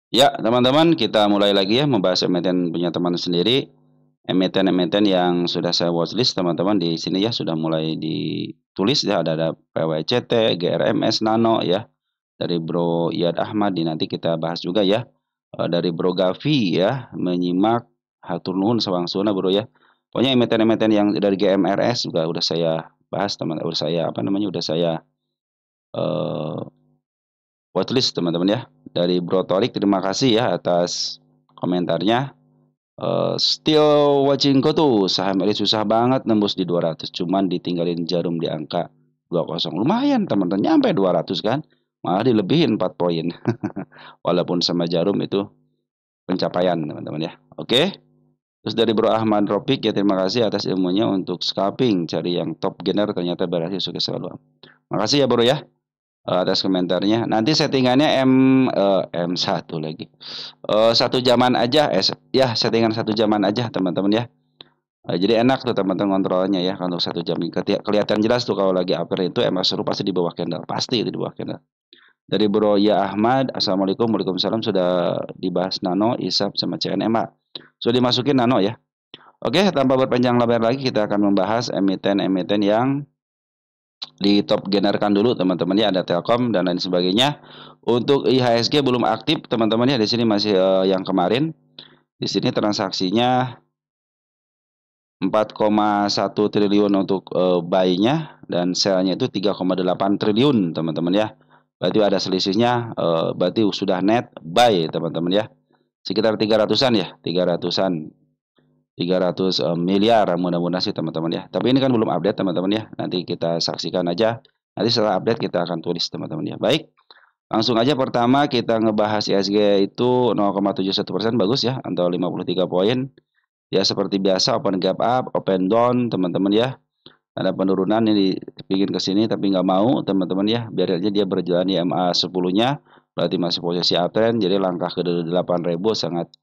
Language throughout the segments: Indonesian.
Ya, teman-teman, kita mulai lagi ya membahas emiten punya teman sendiri. Emiten-emiten yang sudah saya watchlist, teman-teman di sini ya sudah mulai ditulis ya ada PWCT, GRMS Nano ya. Dari Bro Iyad Ahmad nanti kita bahas juga ya. Dari Bro Gavi ya menyimak hatur nuhun sawangsuna Bro ya. Pokoknya emiten-emiten yang dari GMRS juga udah saya bahas teman, udah saya apa namanya udah saya eh, watchlist teman-teman ya. Dari Bro Torik terima kasih ya atas komentarnya. Still watching ko tuh saham elit susah banget nembus di 200 cuman ditinggalin jarum di angka 20 lumayan teman-teman nyampe 200 kan malah dilebihin 4 poin walaupun sama jarum itu pencapaian teman-teman ya oke terus dari Bro Ahmad Ropik ya terima kasih atas ilmunya untuk scalping cari yang top gener ternyata berhasil sukses selalu makasih ya Bro ya atas komentarnya. Nanti settingannya M1 lagi. Satu jaman aja, ya settingan satu jaman aja teman-teman ya. Jadi enak tuh teman-teman kontrolnya ya untuk satu jam. Kelihatan jelas tuh kalau lagi upper itu MS seru pasti di bawah candle, pasti itu di bawah candle. Dari Bro Ya Ahmad, Assalamualaikum, Waalaikumsalam sudah dibahas Nano, ISAP sama CNMA. Sudah dimasukin Nano ya. Oke, tanpa berpanjang lebar lagi kita akan membahas emiten-emiten yang di top generkan dulu teman-teman ya ada Telkom dan lain sebagainya. Untuk IHSG belum aktif teman-teman ya di sini masih yang kemarin. Di sini transaksinya 4,1 triliun untuk buy-nya dan sell-nya itu 3,8 triliun teman-teman ya. Berarti ada selisihnya berarti sudah net buy teman-teman ya. Sekitar 300-an ya, 300-an 300 miliar mudah-mudahan sih teman-teman ya. Tapi ini kan belum update teman-teman ya. Nanti kita saksikan aja. Nanti setelah update kita akan tulis teman-teman ya. Baik, langsung aja pertama kita ngebahas ISG itu 0,71% bagus ya atau 53 poin. Ya seperti biasa open gap up, open down teman-teman ya. Ada penurunan ini bikin ke sini tapi nggak mau teman-teman ya. Biar aja dia berjalan di MA 10-nya. Berarti masih posisi uptrend. Jadi langkah ke 8.000 sangat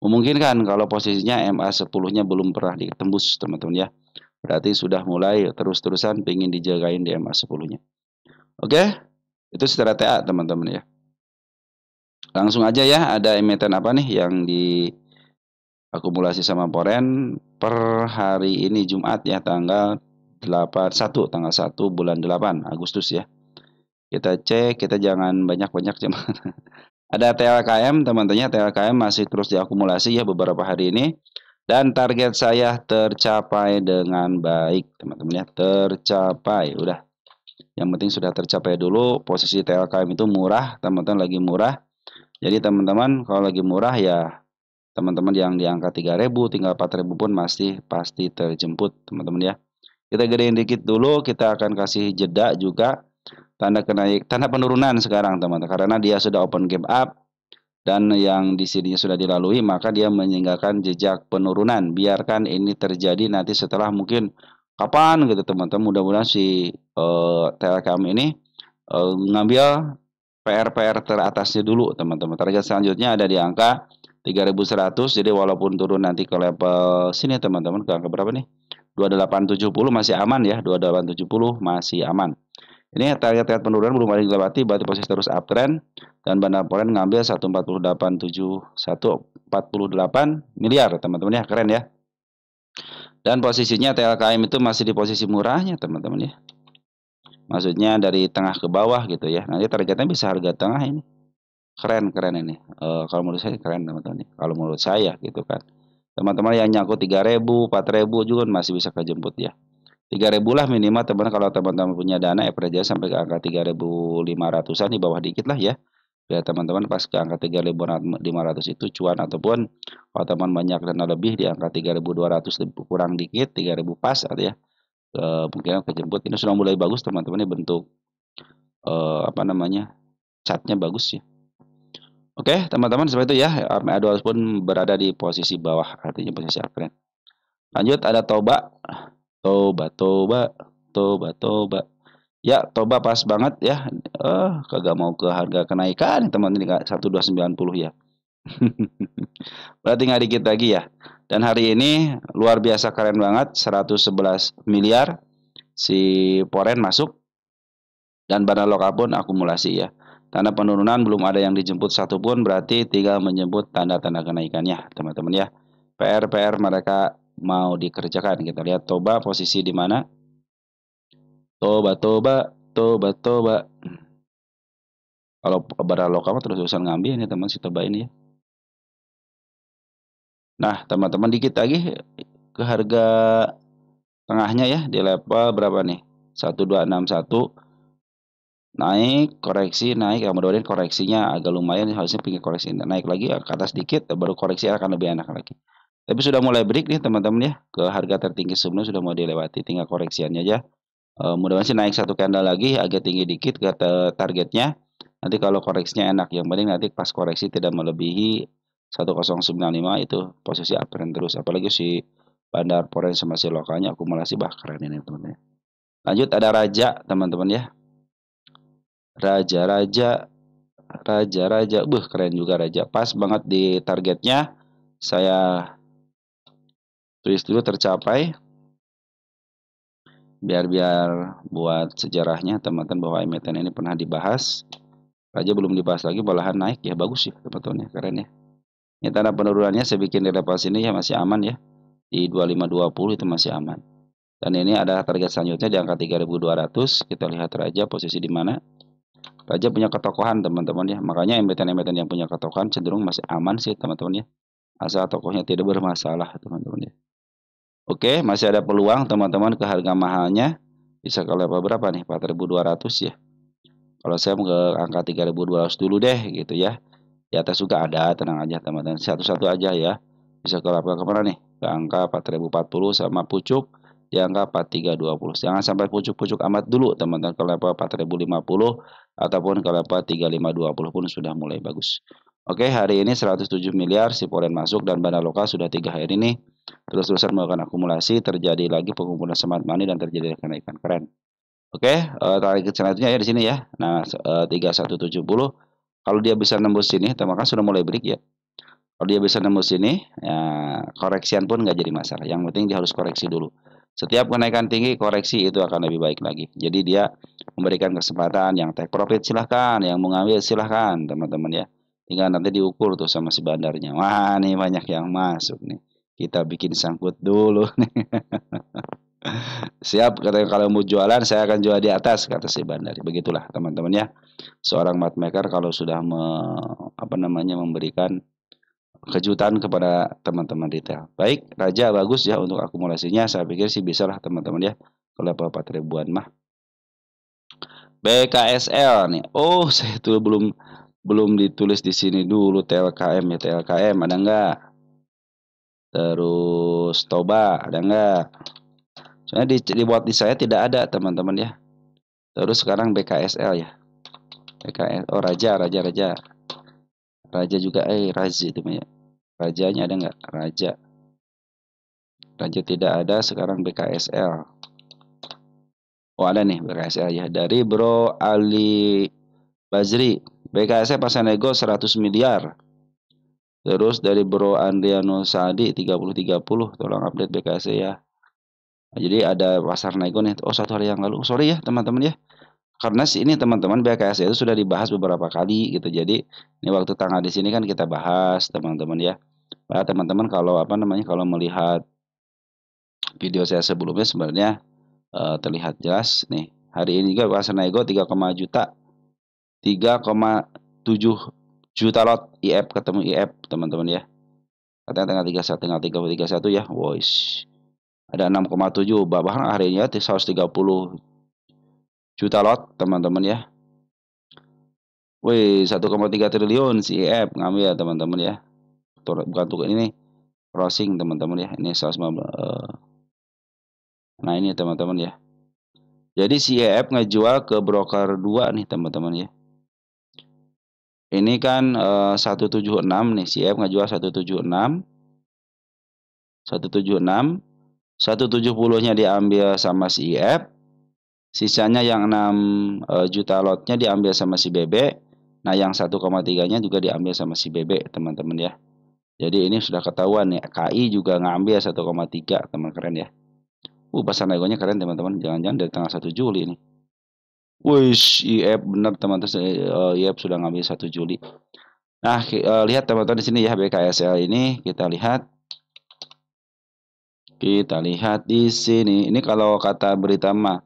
memungkinkan kalau posisinya MA 10-nya belum pernah ditembus teman-teman ya. Berarti sudah mulai terus-terusan pengen dijagain di MA 10-nya. Oke, itu secara TA teman-teman ya. Langsung aja ya, ada emiten apa nih yang diakumulasi sama Poren per hari ini Jumat ya tanggal 1 bulan 8 Agustus ya. Kita cek, kita jangan banyak-banyak ada TLKM teman-teman ya, TLKM masih terus diakumulasi ya beberapa hari ini. Dan target saya tercapai dengan baik, teman-teman ya. Tercapai, udah. Yang penting sudah tercapai dulu. Posisi TLKM itu murah, teman-teman lagi murah. Jadi teman-teman kalau lagi murah ya teman-teman yang di angka 3.000, tinggal 4.000 pun masih pasti terjemput, teman-teman ya. Kita gedein dikit dulu, kita akan kasih jeda juga tanda penurunan sekarang, teman-teman. Karena dia sudah open gap up dan yang di sini sudah dilalui maka dia meninggalkan jejak penurunan. Biarkan ini terjadi nanti setelah mungkin kapan gitu teman-teman. Mudah-mudahan si Telkom ini ngambil PR-PR teratasnya dulu teman-teman. Target selanjutnya ada di angka 3.100. Jadi walaupun turun nanti ke level sini teman-teman ke angka berapa nih? 2870 masih aman ya. 2870 masih aman. Ini target-target penurunan belum ada yang dilewati, berarti posisi terus uptrend dan Bandar Polen ngambil 148,7 148 miliar teman-teman ya, keren ya. Dan posisinya TLKM itu masih di posisi murahnya teman-teman ya. Maksudnya dari tengah ke bawah gitu ya. Nanti targetnya bisa harga tengah ini. Keren ini. Kalau menurut saya keren teman-teman. Kalau menurut saya gitu kan. Teman-teman yang nyangkut 3.000, 4.000 juga masih bisa kejemput ya. 3.000 lah minimal teman kalau teman-teman punya dana average aja sampai ke angka 3.500-an di bawah dikit lah ya. Biar teman-teman pas ke angka 3.500 itu cuan ataupun kalau teman banyak dana lebih di angka 3.200 kurang dikit 3.000 pas atau ya. Mungkin kejemput ini sudah mulai bagus teman-teman ini bentuk apa namanya? Chartnya bagus ya. Oke, teman-teman seperti itu ya. RMA 200 pun berada di posisi bawah artinya posisi uptrend. Lanjut ada Toba. Toba. Ya, Toba pas banget ya. Kagak mau ke harga kenaikan teman ini 1290 ya. Berarti nggak dikit lagi ya. Dan hari ini luar biasa keren banget 111 miliar si Poren masuk dan Badan Lokal pun akumulasi ya. Tanda penurunan belum ada yang dijemput satupun, berarti tinggal menjemput tanda-tanda kenaikannya, teman-teman ya. PR mereka mau dikerjakan. Kita lihat Toba posisi di mana? Toba, Toba, Toba, Toba. Kalau barang lokal terus-terusan ngambil ini teman si Toba ini ya. Nah, teman-teman dikit lagi ke harga tengahnya ya di level berapa nih? 1261 naik, koreksi, naik. Ya mudah-mudahan koreksinya agak lumayan, harusnya pinggir koreksi naik lagi ke atas dikit, baru koreksi akan lebih enak lagi. Tapi sudah mulai break nih teman-teman ya, ke harga tertinggi sebelumnya sudah mau dilewati, tinggal koreksiannya aja. Mudah-mudahan sih naik satu candle lagi, agak tinggi dikit ke targetnya. Nanti kalau koreksinya enak, yang penting nanti pas koreksi tidak melebihi 1095 itu posisi uptrend terus. Apalagi si Bandar Forex sama si lokalnya akumulasi keren ini teman-teman. Lanjut ada Raja teman-teman ya. Raja, keren juga Raja. Pas banget di targetnya. Saya tulis dulu tercapai. Biar buat sejarahnya teman-teman bahwa emiten ini pernah dibahas. Raja belum dibahas lagi, malahan naik ya, bagus ya teman-teman ya, keren ya. Ini tanda penurunannya saya bikin di level sini ya masih aman ya. Di 2520 itu masih aman. Dan ini ada target selanjutnya di angka 3200. Kita lihat Raja posisi di mana. Raja punya ketokohan teman-teman ya. Makanya emiten-emiten yang punya ketokohan cenderung masih aman sih teman-teman ya. Asal tokohnya tidak bermasalah teman-teman ya. Oke, masih ada peluang teman-teman ke harga mahalnya. Bisa ke level berapa nih? 4200 ya. Kalau saya mau ke angka 3200 dulu deh gitu ya. Di atas juga ada, tenang aja teman-teman. Satu-satu aja ya. Bisa ke level kemana nih? Ke angka 4040 sama pucuk di angka 4320. Jangan sampai pucuk-pucuk amat dulu teman-teman, ke level 4050 ataupun ke level 3520 pun sudah mulai bagus. Oke, hari ini 107 miliar si polen masuk dan dana lokal sudah 3 hari ini terus-terusan melakukan akumulasi, terjadi lagi pengumpulan smart money dan terjadi kenaikan keren. Oke, target selanjutnya ya di sini ya. Nah, 3170 kalau dia bisa nembus sini, kan sudah mulai break ya. Kalau dia bisa nembus sini, ya koreksian pun nggak jadi masalah. Yang penting dia harus koreksi dulu. Setiap kenaikan tinggi, koreksi itu akan lebih baik lagi. Jadi dia memberikan kesempatan, yang take profit silahkan, yang mau ngambil silahkan teman-teman ya. Tinggal nanti diukur tuh sama si bandarnya. Wah, nih banyak yang masuk nih. Kita bikin sangkut dulu nih. Siap, katanya kalau mau jualan saya akan jual di atas, kata si Bandari. Begitulah teman-teman ya. Seorang market kalau sudah memberikan kejutan kepada teman-teman retail. Baik, Raja bagus ya untuk akumulasinya. Saya pikir sih bisa lah teman-teman ya. Kalau 4 ribuan mah. BKSL nih. Oh, saya tuh belum ditulis di sini dulu TLKM ya. TLKM ada enggak? Terus Toba ada enggak? Soalnya dibuat di saya tidak ada teman-teman ya. Terus sekarang BKSL ya. BKS, oh Raja. Raja juga, Razi itu ya. Rajanya ada nggak? Raja tidak ada, sekarang BKSL. Oh ada nih BKSL ya. Dari Bro Ali Bazri. BKSL pasar nego 100 miliar. Terus dari Bro Andriano Sadi 3030. Tolong update BKSL ya. Nah, jadi ada pasar nego nih. Oh, 1 hari yang lalu. Sorry ya teman-teman ya. Karena ini teman-teman BKSL itu sudah dibahas beberapa kali gitu. Jadi ini waktu tanggal di sini kan kita bahas teman-teman ya. Nah, teman-teman kalau kalau melihat video saya sebelumnya sebenarnya terlihat jelas nih. Hari ini juga pasar nego 3,7 juta lot IF ketemu IF teman-teman ya. Katanya tanggal 31 ya. Voice. Ada 6,7 bahkan hari ini 130 juta lot teman-teman ya. Wih, 1,3 triliun si IF ngambil ya teman-teman ya. Bukan untuk ini crossing teman-teman ya. Ini 115. Nah, ini teman-teman ya. Jadi si EF ngejual ke broker 2 nih teman-teman ya. Ini kan 176 nih, si EF ngejual 176. 176. 170-nya diambil sama si EF. Sisanya yang 6 juta lotnya diambil sama si BB. Nah, yang 1,3-nya juga diambil sama si BB, teman-teman ya. Jadi ini sudah ketahuan ya. KI juga ngambil 1,3, teman keren ya. Pasar negonya keren teman-teman. Jangan-jangan dari tanggal 1 Juli nih. Wih, IF benar teman-teman, IF sudah ngambil 1 Juli. Nah, lihat teman-teman di sini ya BKSL ini kita lihat. Kita lihat di sini. Ini kalau kata berita mah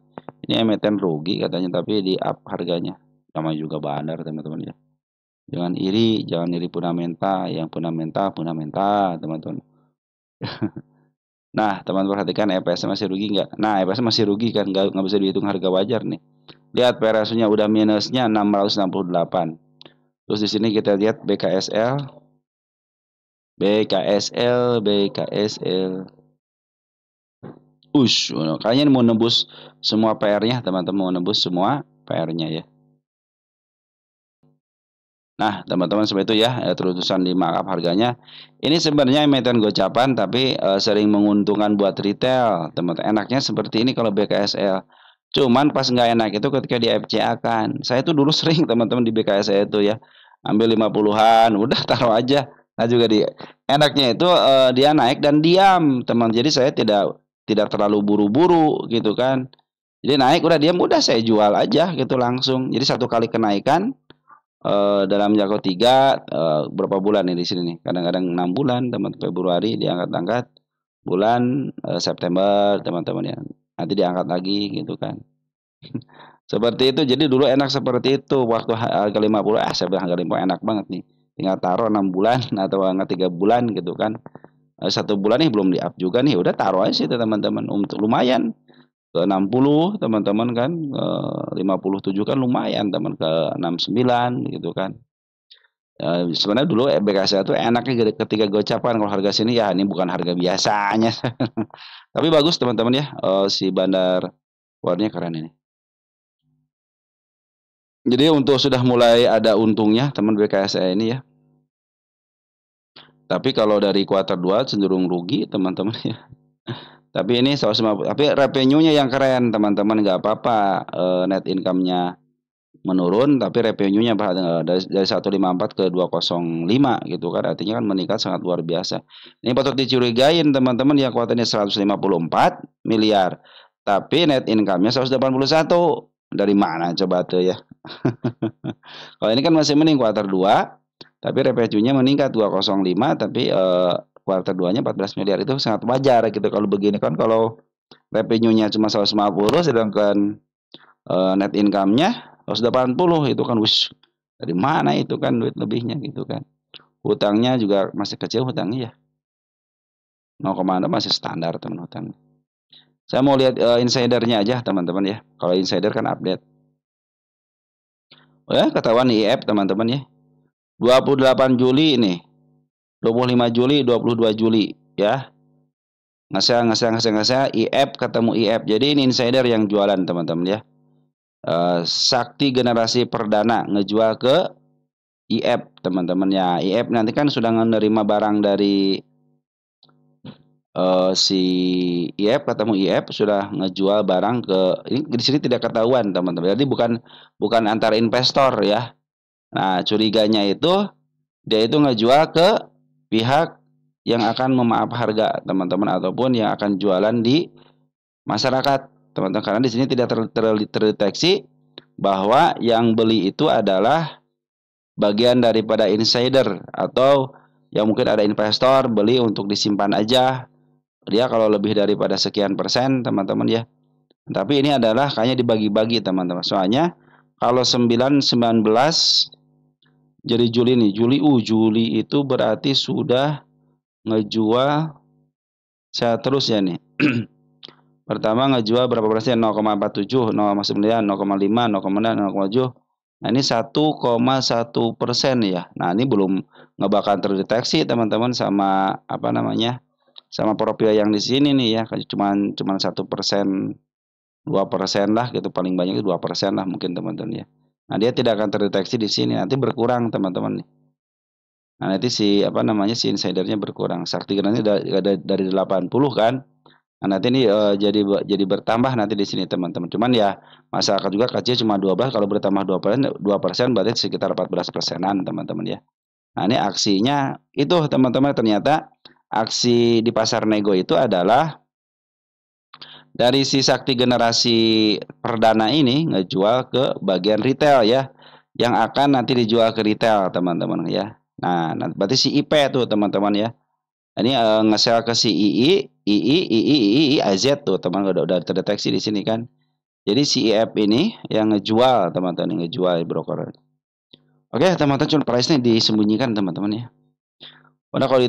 ini emiten rugi katanya tapi di up harganya. Sama juga bandar teman-teman ya. Jangan iri fundamental, yang fundamental teman-teman. Nah, teman-teman perhatikan EPS masih rugi nggak? Nah, EPS masih rugi kan, nggak bisa dihitung harga wajar nih. Lihat PRS-nya udah minusnya 668. Terus di sini kita lihat BKSL, BKSL, BKSL. Kayaknya mau nembus semua PR-nya, teman-teman mau nembus semua PR-nya ya. Nah, teman-teman seperti itu ya, terusan di markup harganya. Ini sebenarnya emiten gocapan tapi sering menguntungkan buat retail. Teman-teman, enaknya seperti ini kalau BKSL. Cuman pas nggak enak itu ketika di FCA kan. Saya tuh dulu sering teman-teman di BKSL itu ya. Ambil 50-an, udah taruh aja. Nah, juga di enaknya itu dia naik dan diam, teman. Jadi saya tidak terlalu buru-buru gitu kan. Jadi naik udah diam, udah saya jual aja gitu langsung. Jadi satu kali kenaikan dalam jangka 3 berapa bulan nih di sini nih, kadang-kadang 6 bulan teman, Februari diangkat-angkat, bulan September teman-teman ya, nanti diangkat lagi gitu kan. Seperti itu, jadi dulu enak seperti itu waktu harga 50, saya bilang harga 50 enak banget nih, tinggal taruh 6 bulan atau enggak 3 bulan gitu kan. 1 bulan nih belum di up juga nih, udah taruh aja sih teman-teman, untuk lumayan ke 60 teman-teman kan, 57 kan lumayan teman, ke 69 gitu kan. Sebenarnya dulu BKSL itu enaknya ketika gocapan, kalau harga sini ya ini bukan harga biasanya. Tapi bagus teman-teman ya, si bandar warnanya keren ini. Jadi untuk sudah mulai ada untungnya teman BKSL ini ya. Tapi kalau dari kuartal 2 cenderung rugi teman-teman ya. Tapi ini 150, tapi revenue-nya yang keren teman-teman, nggak apa-apa net income-nya menurun tapi revenue-nya dari 154 ke 205 gitu kan, artinya kan meningkat sangat luar biasa. Ini patut dicurigain teman-teman, yang kuartalnya 154 miliar tapi net income-nya 181. Dari mana coba tuh ya? Kalau ini kan masih mending kuartal 2 tapi revenue-nya meningkat 205 tapi kuartal 2-nya 14 miliar, itu sangat wajar gitu kalau begini kan. Kalau revenue-nya cuma 150 sedangkan net income-nya 180, itu kan wis, dari mana itu kan duit lebihnya gitu kan. Hutangnya juga masih kecil hutangnya ya. 0,6 masih standar teman hutang. Saya mau lihat insidernya aja teman-teman ya. Kalau insider kan update. Oh ya, ketahuan IF teman-teman ya. 28 Juli ini. 25 Juli, 22 Juli ya. Ngasih IF ketemu IF. Jadi ini insider yang jualan teman-teman ya. Sakti Generasi Perdana ngejual ke IF teman-teman ya. IF nanti kan sudah menerima barang dari si IF, ketemu IF sudah ngejual barang ke ini, di sini tidak ketahuan teman-teman. Jadi bukan antar investor ya. Nah, curiganya itu dia itu ngejual ke pihak yang akan memaaf harga teman-teman, ataupun yang akan jualan di masyarakat teman-teman, karena di sini tidak terdeteksi bahwa yang beli itu adalah bagian daripada insider, atau yang mungkin ada investor beli untuk disimpan aja dia kalau lebih daripada sekian persen teman-teman ya. Tapi ini adalah kayaknya dibagi-bagi teman-teman, soalnya kalau 9 19 jadi Juli nih, Juli itu berarti sudah ngejual terus ya nih. Pertama ngejual berapa persen? 0,47, 0,9, 0,5, 0,6, 0,7. Nah ini 1,1% ya. Nah ini belum nggak terdeteksi teman-teman sama apa namanya, sama profil yang di sini nih ya. Cuman 1%, 2% lah gitu, paling banyak 2% lah mungkin teman-teman ya. Nah dia tidak akan terdeteksi di sini, nanti berkurang teman-teman nih. Nah nanti si apa namanya, si insidernya berkurang. Sakti nanti dari 80 kan. Nah, nanti ini jadi bertambah nanti di sini teman-teman. Cuman ya masyarakat juga kecil cuma 12, kalau bertambah 2% berarti sekitar 14%-an teman-teman ya. Nah, ini aksinya itu teman-teman, ternyata aksi di pasar nego itu adalah Dari si Sakti generasi perdana ini ngejual ke bagian retail ya, yang akan nanti dijual ke retail teman-teman ya. Nah, berarti si IP tuh teman-teman ya. Ini nge-sell ke si II, AZ tuh teman udah terdeteksi di sini kan. Jadi si IF ini yang ngejual teman-teman, yang ngejual broker. Oke teman-teman, cuma price-nya disembunyikan teman-teman ya. Padahal kalau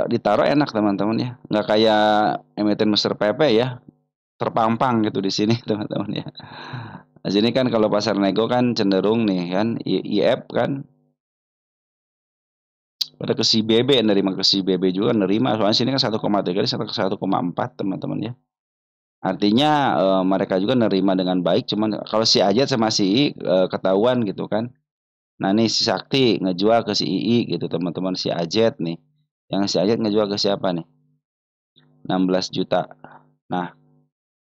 ditaruh enak teman-teman ya, nggak kayak emiten Mr. PP ya, terpampang gitu di sini teman-teman ya. Nah, sini kan kalau pasar nego kan cenderung nih kan IF kan pada ke si BB, nerima ke si BB juga nerima, soalnya sini kan 1,3 ke 1,4 teman-teman ya. Artinya mereka juga nerima dengan baik, cuman kalau si Ajat sama si I ketahuan gitu kan. Nah nih si Sakti ngejual ke si II gitu teman-teman, si Ajat nih. Yang si Ajat ngejual ke siapa nih? 16 juta. Nah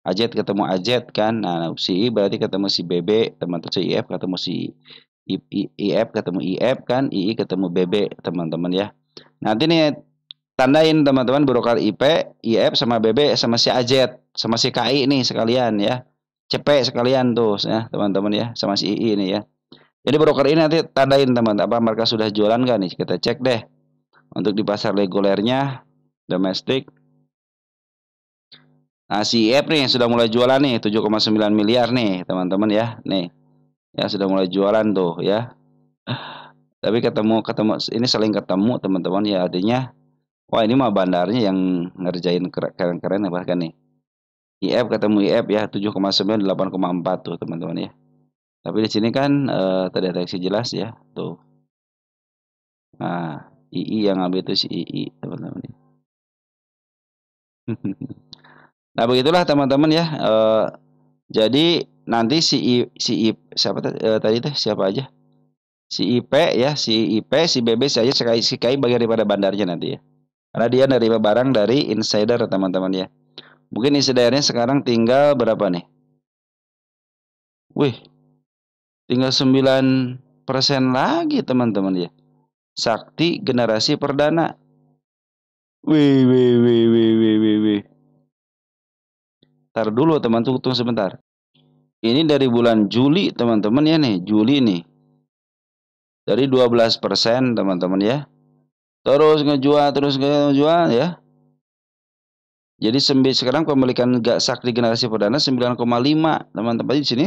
Ajat ketemu Ajat kan. Nah si I berarti ketemu si BB, teman-teman si IF ketemu si IF ketemu IF kan, II ketemu BB teman-teman ya. Nanti nih tandain teman-teman broker IP, IF sama BB sama si AZ sama si KI nih sekalian ya. CP sekalian tuh ya teman-teman ya sama si II ini ya. Jadi broker ini nanti tandain teman, apa mereka sudah jualan gak nih? Kita cek deh. Untuk di pasar regulernya domestik. Nah, si IF nih sudah mulai jualan nih 7,9 miliar nih teman-teman ya. Nih ya sudah mulai jualan tuh ya. Tapi ketemu ini saling ketemu teman-teman ya, artinya wah ini mah bandarnya yang ngerjain keren-keren ya bahkan nih. IF ketemu IF ya 7,9 8,4 tuh teman-teman ya. Tapi di sini kan terdeteksi jelas ya tuh. Nah, II yang ngambil itu si II teman-teman ya. Nah begitulah teman-teman ya. Jadi nanti si I siapa tadi teh siapa aja? Si IP ya, si IP, si BB saja si KI bagian daripada bandarnya nanti ya. Karena dia nerima barang dari insider teman-teman ya. Mungkin insidernya sekarang tinggal berapa nih? Wih, tinggal 9% lagi teman-teman ya. Sakti generasi perdana. Wih, wih, wih, wih, wih, wih, wih. Ntar dulu teman, tunggu sebentar. Ini dari bulan Juli teman-teman ya nih, Juli nih. Dari 12% teman-teman ya. Terus ngejual ya. Jadi sekarang pemilikan Sakti generasi perdana 9,5 teman-teman di sini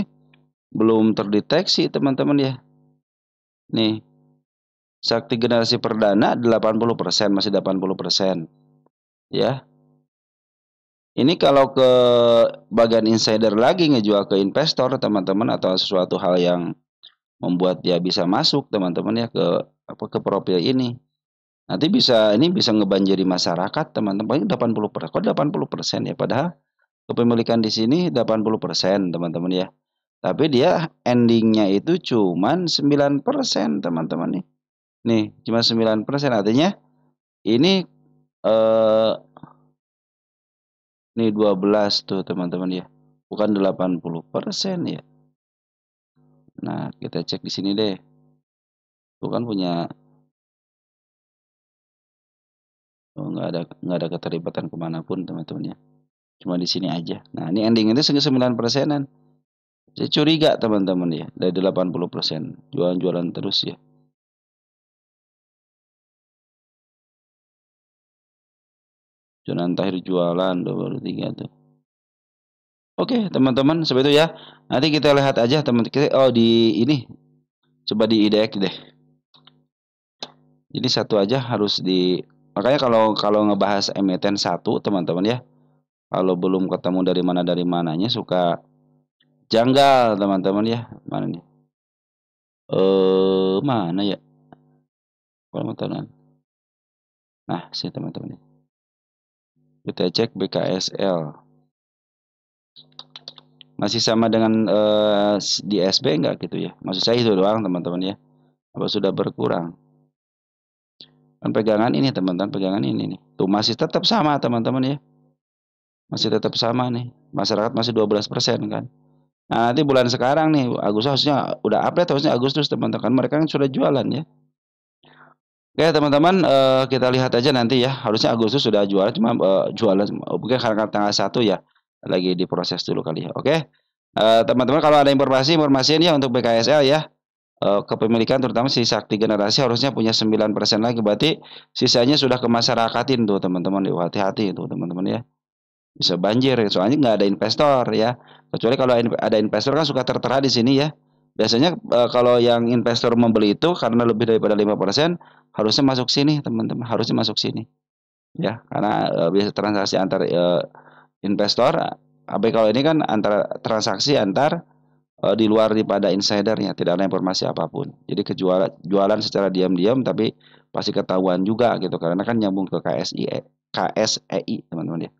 belum terdeteksi teman-teman ya. Nih. Sakti generasi perdana 80%, masih 80%. Ya. Ini kalau ke bagian insider lagi ngejual ke investor teman-teman, atau sesuatu hal yang membuat dia bisa masuk teman-teman ya ke profil ini. Nanti ini bisa ngebanjiri masyarakat teman-teman. 80%. Kok 80% ya, padahal kepemilikan di sini 80% teman-teman ya. Tapi dia endingnya itu cuman 9% teman-teman nih. Nih, cuma 9%, artinya ini nih 12 tuh teman-teman ya. Bukan 80% ya. Nah, kita cek di sini deh. Tuh kan punya nggak ada keterlibatan kemanapun teman-teman ya. Cuma di sini aja. Nah, ini ending itu 9%-an. Saya curiga teman-teman ya, dari 80%. Jualan-jualan terus ya. Jonan Tahir jualan 23 tuh. Oke, teman-teman, seperti itu ya. Nanti kita lihat aja teman kita di ini. Coba di IDX deh. Jadi satu aja harus makanya kalau ngebahas emiten satu teman-teman ya. Kalau belum ketemu dari mananya suka janggal teman-teman ya. Mana nih? Mana ya? Teman-teman. Nah, sih teman-teman. Kita cek BKSL. Masih sama dengan di SB enggak gitu ya? Maksud saya itu doang teman-teman ya. Apa sudah berkurang? Kan pegangan ini teman-teman, pegangan ini nih. Tuh masih tetap sama teman-teman ya. Masih tetap sama nih. Masyarakat masih 12% kan. Nah, nanti bulan sekarang nih, Agustus harusnya udah update, harusnya Agustus teman-teman. Mereka kan sudah jualan ya. Oke teman-teman, kita lihat aja nanti ya. Harusnya Agustus sudah jualan, cuma jualan mungkin karena tanggal 1 ya. lagi diproses dulu kali ya. Oke. Teman-teman kalau ada informasinya untuk BKSL ya. Kepemilikan terutama si Sakti Generasi harusnya punya 9% lagi, berarti sisanya sudah ke masyarakatin tuh teman-teman. Hati-hati itu teman-teman ya. Bisa banjir soalnya nggak ada investor ya. Kecuali kalau ada investor kan suka tertera di sini ya. Biasanya kalau yang investor membeli itu karena lebih daripada 5% harusnya masuk sini teman-teman, harusnya masuk sini ya. Karena biasa transaksi antar investor, tapi kalau ini kan antara transaksi antar di luar daripada insidernya, tidak ada informasi apapun. Jadi jualan secara diam-diam tapi pasti ketahuan juga gitu karena kan nyambung ke KSEI teman-teman ya.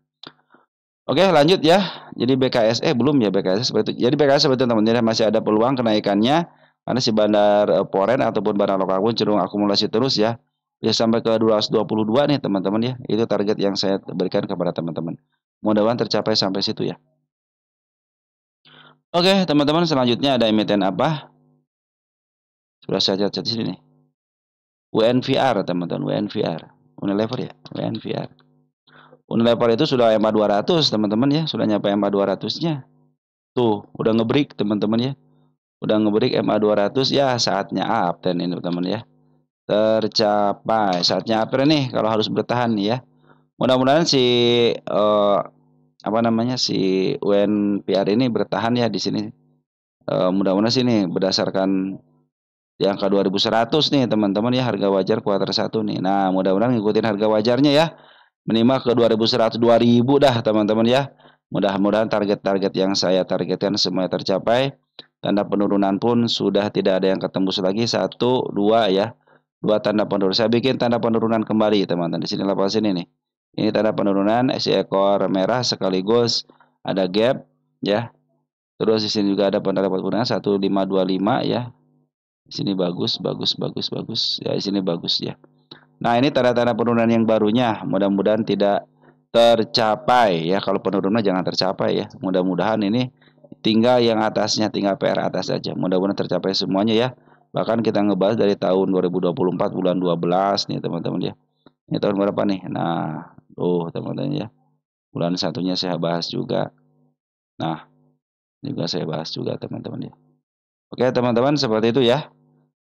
Oke, lanjut ya. Jadi BKSE belum ya BKSE seperti itu. Jadi BKSE seperti itu teman-teman masih ada peluang kenaikannya karena si bandar Poren ataupun bandar lokal pun cenderung akumulasi terus ya. Bisa sampai ke 222 nih teman-teman ya. Itu target yang saya berikan kepada teman-teman. Mudah-mudahan tercapai sampai situ ya. Oke, teman-teman selanjutnya ada emiten apa? Sudah saya catat di sini nih. UNVR teman-teman, UNVR. Unilever ya, UNVR. Unilever itu sudah EMA 200 teman-teman ya, sudah nyampe EMA 200-nya. Tuh, udah ngebreak teman-teman ya. Udah ngebreak MA 200 ya, saatnya uptrend ini teman-teman ya. Tercapai, saatnya uptrend nih kalau harus bertahan nih ya. Mudah-mudahan si si UNPR ini bertahan ya di sini. Mudah-mudahan sini berdasarkan di angka 2100 nih teman-teman ya, harga wajar kuartal 1 nih. Nah, mudah-mudahan ngikutin harga wajarnya ya. Minimal ke 2100 2000 dah teman-teman ya. Mudah-mudahan target-target yang saya targetkan semuanya tercapai. Tanda penurunan pun sudah tidak ada yang ketembus lagi. 1, 2 ya. 2 tanda penurunan. Saya bikin tanda penurunan kembali teman-teman. Di sini level sini nih. Ini tanda penurunan si ekor merah sekaligus ada gap ya. Terus di sini juga ada tanda penurunan 1525 ya. Di sini bagus. Ya, di sini bagus ya. Nah, ini tanda-tanda penurunan yang barunya. Mudah-mudahan tidak tercapai ya. Kalau penurunan jangan tercapai ya. Mudah-mudahan ini tinggal yang atasnya, tinggal PR atas saja. Mudah-mudahan tercapai semuanya ya. Bahkan kita ngebahas dari tahun 2024 bulan 12 nih teman-teman ya. Ini tahun berapa nih? Nah, teman-teman ya. Bulan satunya saya bahas juga. Nah, juga saya bahas juga teman-teman ya. Oke teman-teman, seperti itu ya.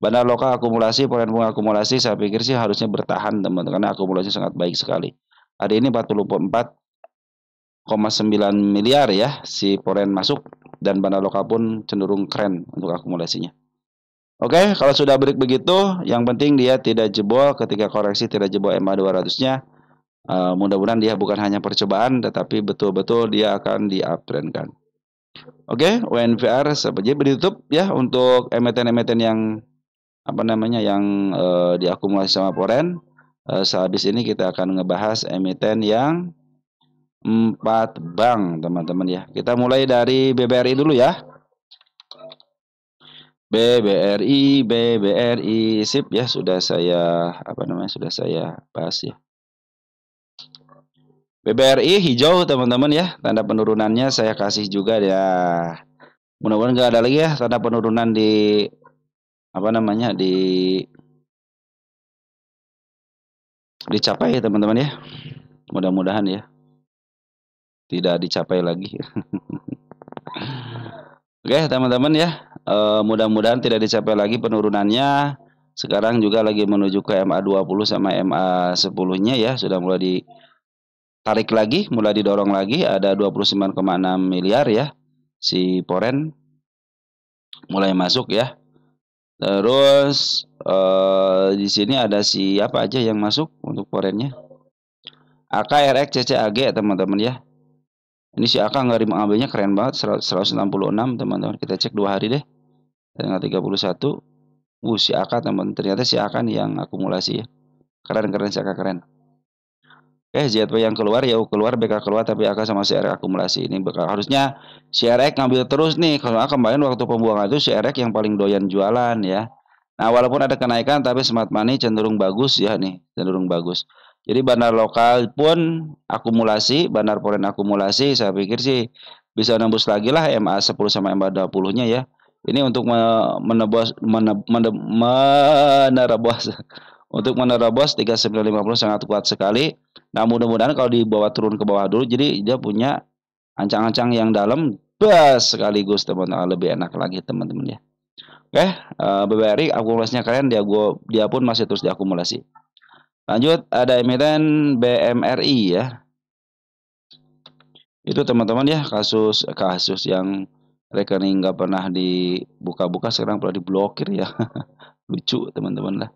Bandar lokal akumulasi, poin bunga akumulasi saya pikir sih harusnya bertahan teman-teman karena akumulasi sangat baik sekali. Hari ini 44,9 miliar ya si poren masuk dan bandar lokal pun cenderung keren untuk akumulasinya. Oke, kalau sudah break begitu, yang penting dia tidak jebol ketika koreksi, tidak jebol MA 200-nya. Mudah-mudahan dia bukan hanya percobaan tetapi betul-betul dia akan di-uptrendkan. Oke, UNVR seperti ditutup ya untuk emiten-emiten yang yang diakumulasi sama poren. Sehabis ini kita akan ngebahas emiten yang 4 bank teman-teman ya. Kita mulai dari BBRI dulu ya. BBRI sip ya, sudah saya sudah saya bahas ya. BBRI hijau teman-teman ya, tanda penurunannya saya kasih juga ya. Mudah-mudahan nggak ada lagi ya tanda penurunan di dicapai ya teman-teman ya. Mudah-mudahan ya tidak dicapai lagi. Oke teman-teman ya, mudah-mudahan tidak dicapai lagi penurunannya. Sekarang juga lagi menuju ke MA 20 sama MA 10-nya ya, sudah mulai ditarik lagi, mulai didorong lagi, ada 29,6 miliar ya si poren mulai masuk ya. Terus di sini ada siapa aja yang masuk untuk porennya? AK, RX, CCAG teman-teman ya. Ini si AK nggak mengambilnya keren banget 166 teman-teman. Kita cek 2 hari deh. Tanggal 31. Si AK teman, ternyata si AK nih yang akumulasi ya. Keren si AK keren. ZW yang keluar ya keluar, BK keluar tapi AK sama CRX akumulasi. Ini bakal harusnya CRX ngambil terus nih. Kalau kemarin waktu pembuangan itu CRX yang paling doyan jualan ya. Nah, walaupun ada kenaikan tapi smart money cenderung bagus ya nih, cenderung bagus. Jadi bandar lokal pun akumulasi, bandar poren akumulasi, saya pikir sih bisa nembus lagi lah MA 10 sama MA 20-nya ya. Ini untuk menerobos untuk menerobos 3950 sangat kuat sekali. Nah, mudah-mudahan kalau dibawa turun ke bawah dulu, jadi dia punya Ancang-ancang yang dalam, bas sekaligus teman-teman, lebih enak lagi teman-teman ya. Oke, BBRI akumulasinya keren, dia pun masih terus diakumulasi. Lanjut, ada emiten BMRI ya. Itu teman-teman ya, kasus yang rekening nggak pernah dibuka-buka sekarang pernah diblokir ya. Lucu teman-teman lah.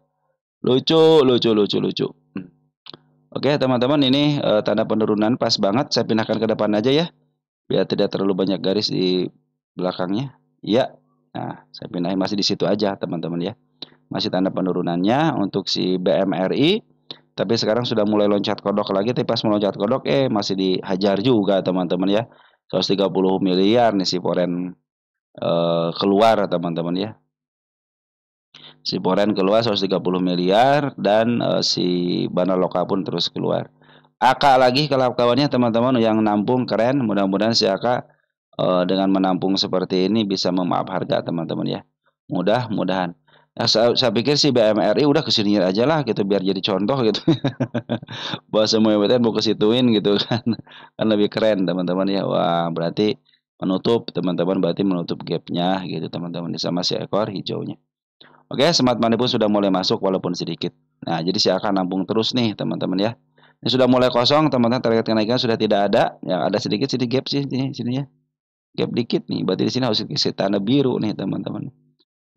Lucu, lucu, lucu, lucu. Oke teman-teman, ini tanda penurunan pas banget. Saya pindahkan ke depan aja ya, biar tidak terlalu banyak garis di belakangnya. Iya. Nah, saya pindahin masih di situ aja teman-teman ya. Masih tanda penurunannya untuk si BMRI. Tapi sekarang sudah mulai loncat kodok lagi. Tapi pas meloncat kodok, masih dihajar juga teman-teman ya. 130 miliar nih si Foren keluar teman-teman ya. Si Foren keluar 130 miliar dan si Bana Loka pun terus keluar. AK lagi kawan-kawannya teman-teman yang nampung keren. Mudah-mudahan si AK dengan menampung seperti ini bisa memaaf harga teman-teman ya. Mudah-mudahan. Ya, saya pikir sih BMRI udah kesini aja lah gitu biar jadi contoh gitu. Bahwa semua emiten mau kesituin gitu kan. Kan lebih keren teman-teman ya. Wah, berarti menutup teman-teman, berarti menutup gapnya gitu teman-teman sama si ekor hijaunya. Oke, smart money pun sudah mulai masuk walaupun sedikit. Nah, jadi si akan nampung terus nih teman-teman ya. Ini sudah mulai kosong teman-teman, target kenaikan sudah tidak ada. Yang ada sedikit gap sih sini ya. Gap dikit nih, berarti di sini harus dikasih tanda biru nih teman-teman.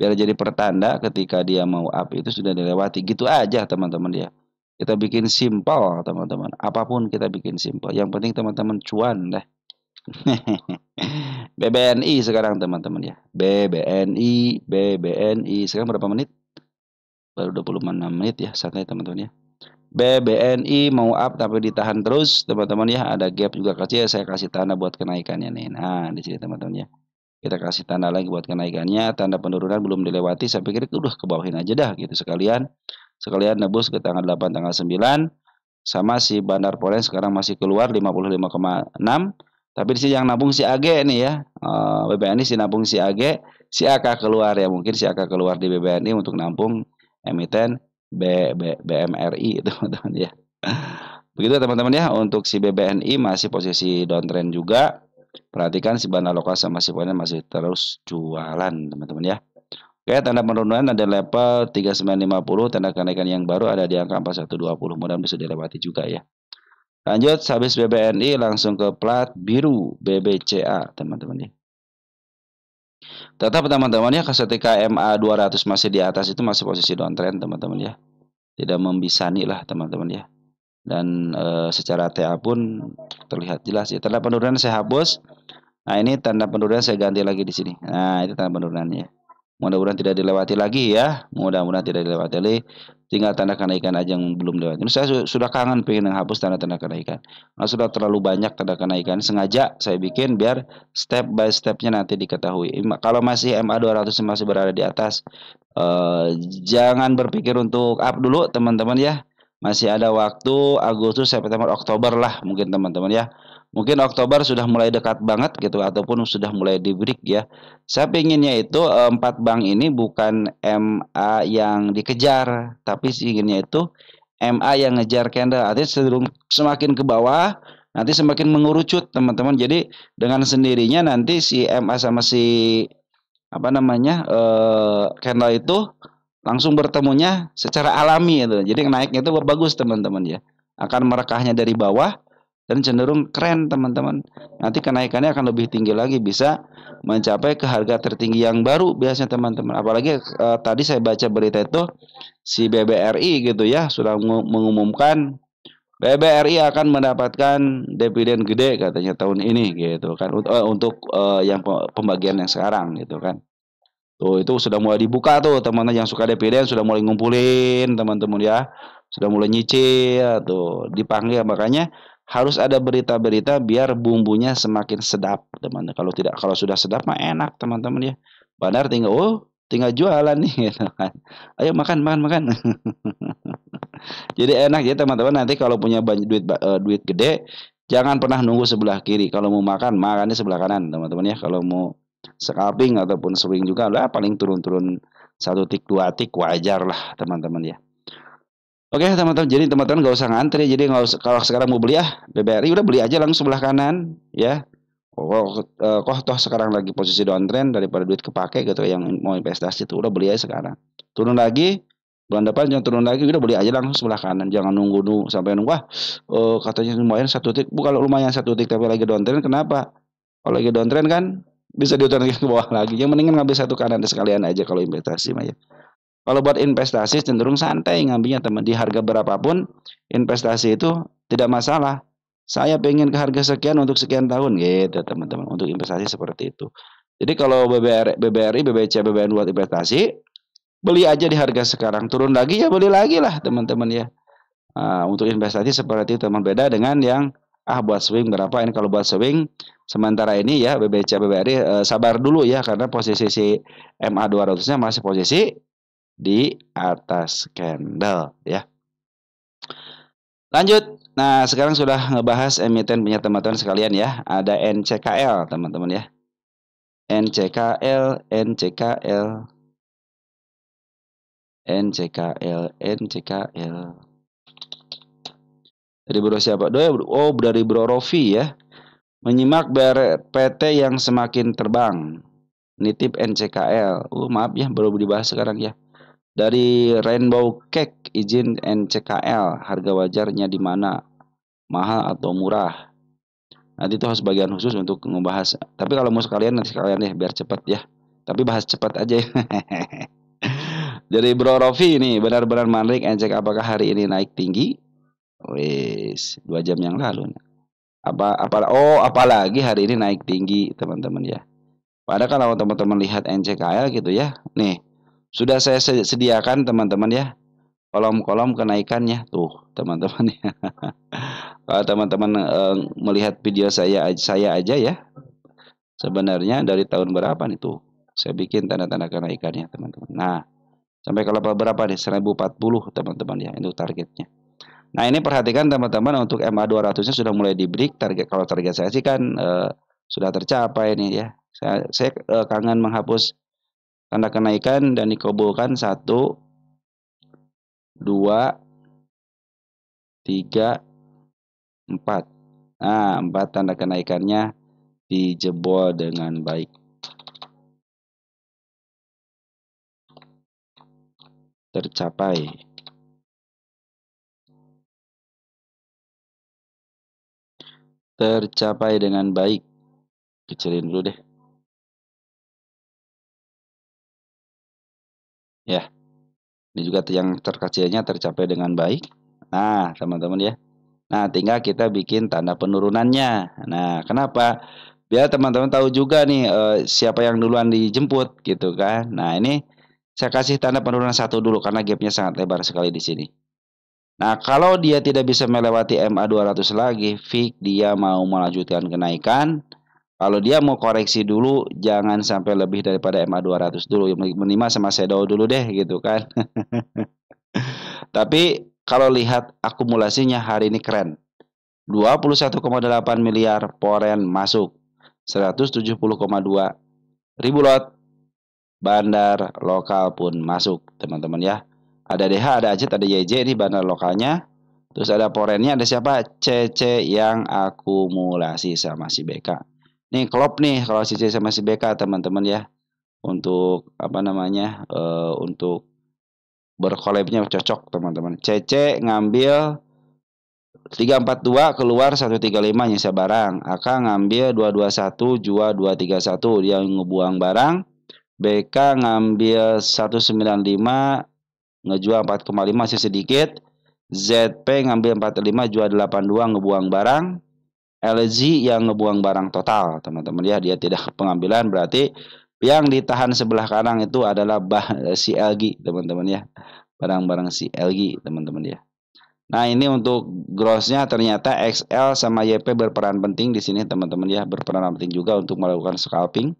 Biar jadi pertanda ketika dia mau up itu sudah dilewati. Gitu aja teman-teman ya. Kita bikin simpel teman-teman. Apapun kita bikin simpel. Yang penting teman-teman cuan deh. BBNI sekarang teman-teman ya. BBNI sekarang berapa menit? Baru 26 menit ya, santai teman-teman ya. BBNI mau up tapi ditahan terus teman-teman ya. Ada gap juga kecil, saya kasih tanda buat kenaikannya nih. Nah, di sini teman-teman ya. Kita kasih tanda lagi buat kenaikannya. Tanda penurunan belum dilewati. Saya pikir itu udah kebawahin aja dah gitu sekalian. Sekalian nebus ke tanggal 8, tanggal 9. Sama si Bandar Foren sekarang masih keluar 55,6. Tapi di sini yang nabung si AG nih ya. BBNI si nabung si AG, si AK keluar ya. Mungkin si AK keluar di BBNI untuk nampung emiten BMRI teman-teman ya. Begitu teman-teman ya, untuk si BBNI masih posisi downtrend juga. Perhatikan si Bana Loka sama si Foren masih terus jualan teman-teman ya. Oke, tanda penurunan ada level 3950, tanda kenaikan yang baru ada di angka 4120. Mudah-mudahan bisa dilewati juga ya. Lanjut, habis BBNI langsung ke plat biru BBCA teman-teman ya. Tetap teman-teman ya, ketika MA 200 masih di atas itu masih posisi downtrend teman-teman ya. Tidak membisani lah teman-teman ya. Dan secara TA pun terlihat jelas ya. Tanda penurunan saya hapus. Nah, ini tanda penurunan saya ganti lagi di sini. Nah, itu tanda penurunannya. Mudah-mudahan tidak dilewati lagi ya. Mudah-mudahan tidak dilewati lagi. Tinggal tanda kenaikan aja yang belum dilewati. Ini saya sudah kangen pengen menghapus tanda-tanda kenaikan. Nah, sudah terlalu banyak tanda kenaikan. Sengaja saya bikin biar step by stepnya nanti diketahui. Kalau masih MA 200 masih berada di atas, jangan berpikir untuk up dulu teman-teman ya. Masih ada waktu Agustus, September, Oktober lah mungkin teman-teman ya. Mungkin Oktober sudah mulai dekat banget gitu ataupun sudah mulai di break ya. Saya pinginnya itu 4 bank ini bukan MA yang dikejar, tapi inginnya itu MA yang ngejar candle. Artinya cenderung semakin ke bawah, nanti semakin mengerucut teman-teman. Jadi dengan sendirinya nanti si MA sama si candle itu langsung bertemunya secara alami itu. Jadi naiknya itu bagus teman-teman ya. Akan merekahnya dari bawah dan cenderung keren teman-teman. Nanti kenaikannya akan lebih tinggi lagi, bisa mencapai ke harga tertinggi yang baru biasanya teman-teman. Apalagi tadi saya baca berita itu si BBRI gitu ya sudah mengumumkan BBRI akan mendapatkan dividen gede katanya tahun ini gitu kan untuk yang pembagian yang sekarang gitu kan. Tuh, itu sudah mulai dibuka tuh teman-teman yang suka dividen sudah mulai ngumpulin teman-teman ya. Sudah mulai nyicil tuh dipanggil, makanya harus ada berita-berita biar bumbunya semakin sedap teman-teman. Kalau sudah sedap mah enak teman-teman ya. Bandar tinggal jualan nih gitu kan. Ayo makan makan makan. Jadi enak ya teman-teman, nanti kalau punya banyak duit gede jangan pernah nunggu sebelah kiri. Kalau mau makan makannya sebelah kanan teman-teman ya. Kalau mau scalping ataupun swing juga lah paling turun-turun 1 tik 2 tik wajar lah teman-teman ya. Oke teman-teman, jadi teman-teman nggak usah ngantri, jadi nggak usah, kalau sekarang mau beli BBRI udah beli aja langsung sebelah kanan ya. kok toh sekarang lagi posisi downtrend daripada duit kepake gitu yang mau investasi itu udah beli aja sekarang. Turun lagi bulan depan jangan turun lagi udah beli aja langsung sebelah kanan jangan nunggu nunggu sampai nunggu katanya lumayan satu titik bukan lumayan satu titik tapi lagi downtrend kenapa kalau lagi downtrend kan bisa diutar ke bawah lagi yang mendingan ngambil satu kanan sekalian aja kalau investasi mah ya. Kalau buat investasi cenderung santai ngambilnya teman di harga berapapun investasi itu tidak masalah. Saya pengen ke harga sekian untuk sekian tahun gitu teman-teman untuk investasi seperti itu. Jadi kalau BBRI, BBC, BBN buat investasi beli aja di harga sekarang turun lagi ya beli lagi lah teman-teman ya. Untuk investasi seperti itu teman beda dengan yang buat swing berapa ini kalau buat swing sementara ini ya BBC BBRI sabar dulu ya karena posisi si MA 200-nya masih posisi di atas candle ya. Lanjut. Nah, sekarang sudah ngebahas emiten punya teman-teman sekalian ya. Ada NCKL, teman-teman ya. NCKL, NCKL, NCKL, NCKL. Dari bro siapa? Oh, dari bro Rofi ya. Menyimak PT yang semakin terbang. Nitip NCKL. Maaf ya, baru dibahas sekarang ya. Dari Rainbow Cake, izin NCKL. Harga wajarnya di mana? Mahal atau murah? Nanti itu harus bagian khusus untuk membahas. Tapi kalau mau sekalian nanti sekalian deh biar cepat ya. Tapi bahas cepat aja. Jadi Bro Rofi ini benar-benar menarik NCK apakah hari ini naik tinggi? Wis, 2 jam yang lalu. Apalagi hari ini naik tinggi, teman-teman ya. Padahal kalau teman-teman lihat NCKL gitu ya. Nih, sudah saya sediakan teman-teman ya. Kolom-kolom kenaikannya tuh, teman-teman ya. Kalau teman-teman melihat video saya aja ya. Sebenarnya dari tahun berapa nih tuh? Saya bikin tanda-tanda kenaikannya, teman-teman. Nah, sampai ke level berapa nih? 1040 teman-teman ya, itu targetnya. Nah, ini perhatikan teman-teman untuk MA 200-nya sudah mulai di break. Kalau target saya sih kan sudah tercapai nih ya. Saya kangen menghapus tanda kenaikan dan dikabulkan 1 2 3 4. Nah, 4 tanda kenaikannya dijebol dengan baik. Tercapai. Tercapai dengan baik. Kecilin dulu deh. Ya. Ini juga yang terkecilnya tercapai dengan baik. Nah, teman-teman ya. Nah, tinggal kita bikin tanda penurunannya. Nah, kenapa? Biar teman-teman tahu juga nih siapa yang duluan dijemput gitu kan. Nah, ini saya kasih tanda penurunan 1 dulu karena gapnya sangat lebar sekali di sini. Nah, kalau dia tidak bisa melewati MA 200 lagi, fix dia mau melanjutkan kenaikan. Kalau dia mau koreksi dulu, jangan sampai lebih daripada MA 200 dulu. Minimal sama shadow dulu deh gitu kan. Tapi kalau lihat akumulasinya hari ini keren. 21,8 miliar poren masuk. 170,2 ribu lot. Bandar lokal pun masuk, teman-teman ya. Ada DH, ada AJET, ada YJ ini bandar lokalnya. Terus ada porennya, ada siapa? CC yang akumulasi sama si BK. Nih klop nih kalau CC sama si BK teman-teman ya. Untuk apa namanya? Untuk berkolabnya cocok teman-teman. CC ngambil 342 keluar 135 nyisa barang. AK ngambil 221 jual 231 dia ngebuang barang. BK ngambil 195 ngejual 4,5 masih sedikit. ZP ngambil 45 jual 82 ngebuang barang. LG yang ngebuang barang total teman-teman ya, dia tidak pengambilan berarti yang ditahan sebelah kanan itu adalah si LG teman-teman ya, barang-barang si LG teman-teman ya. Nah, ini untuk grossnya ternyata XL sama YP berperan penting di sini teman-teman ya, berperan penting juga untuk melakukan scalping.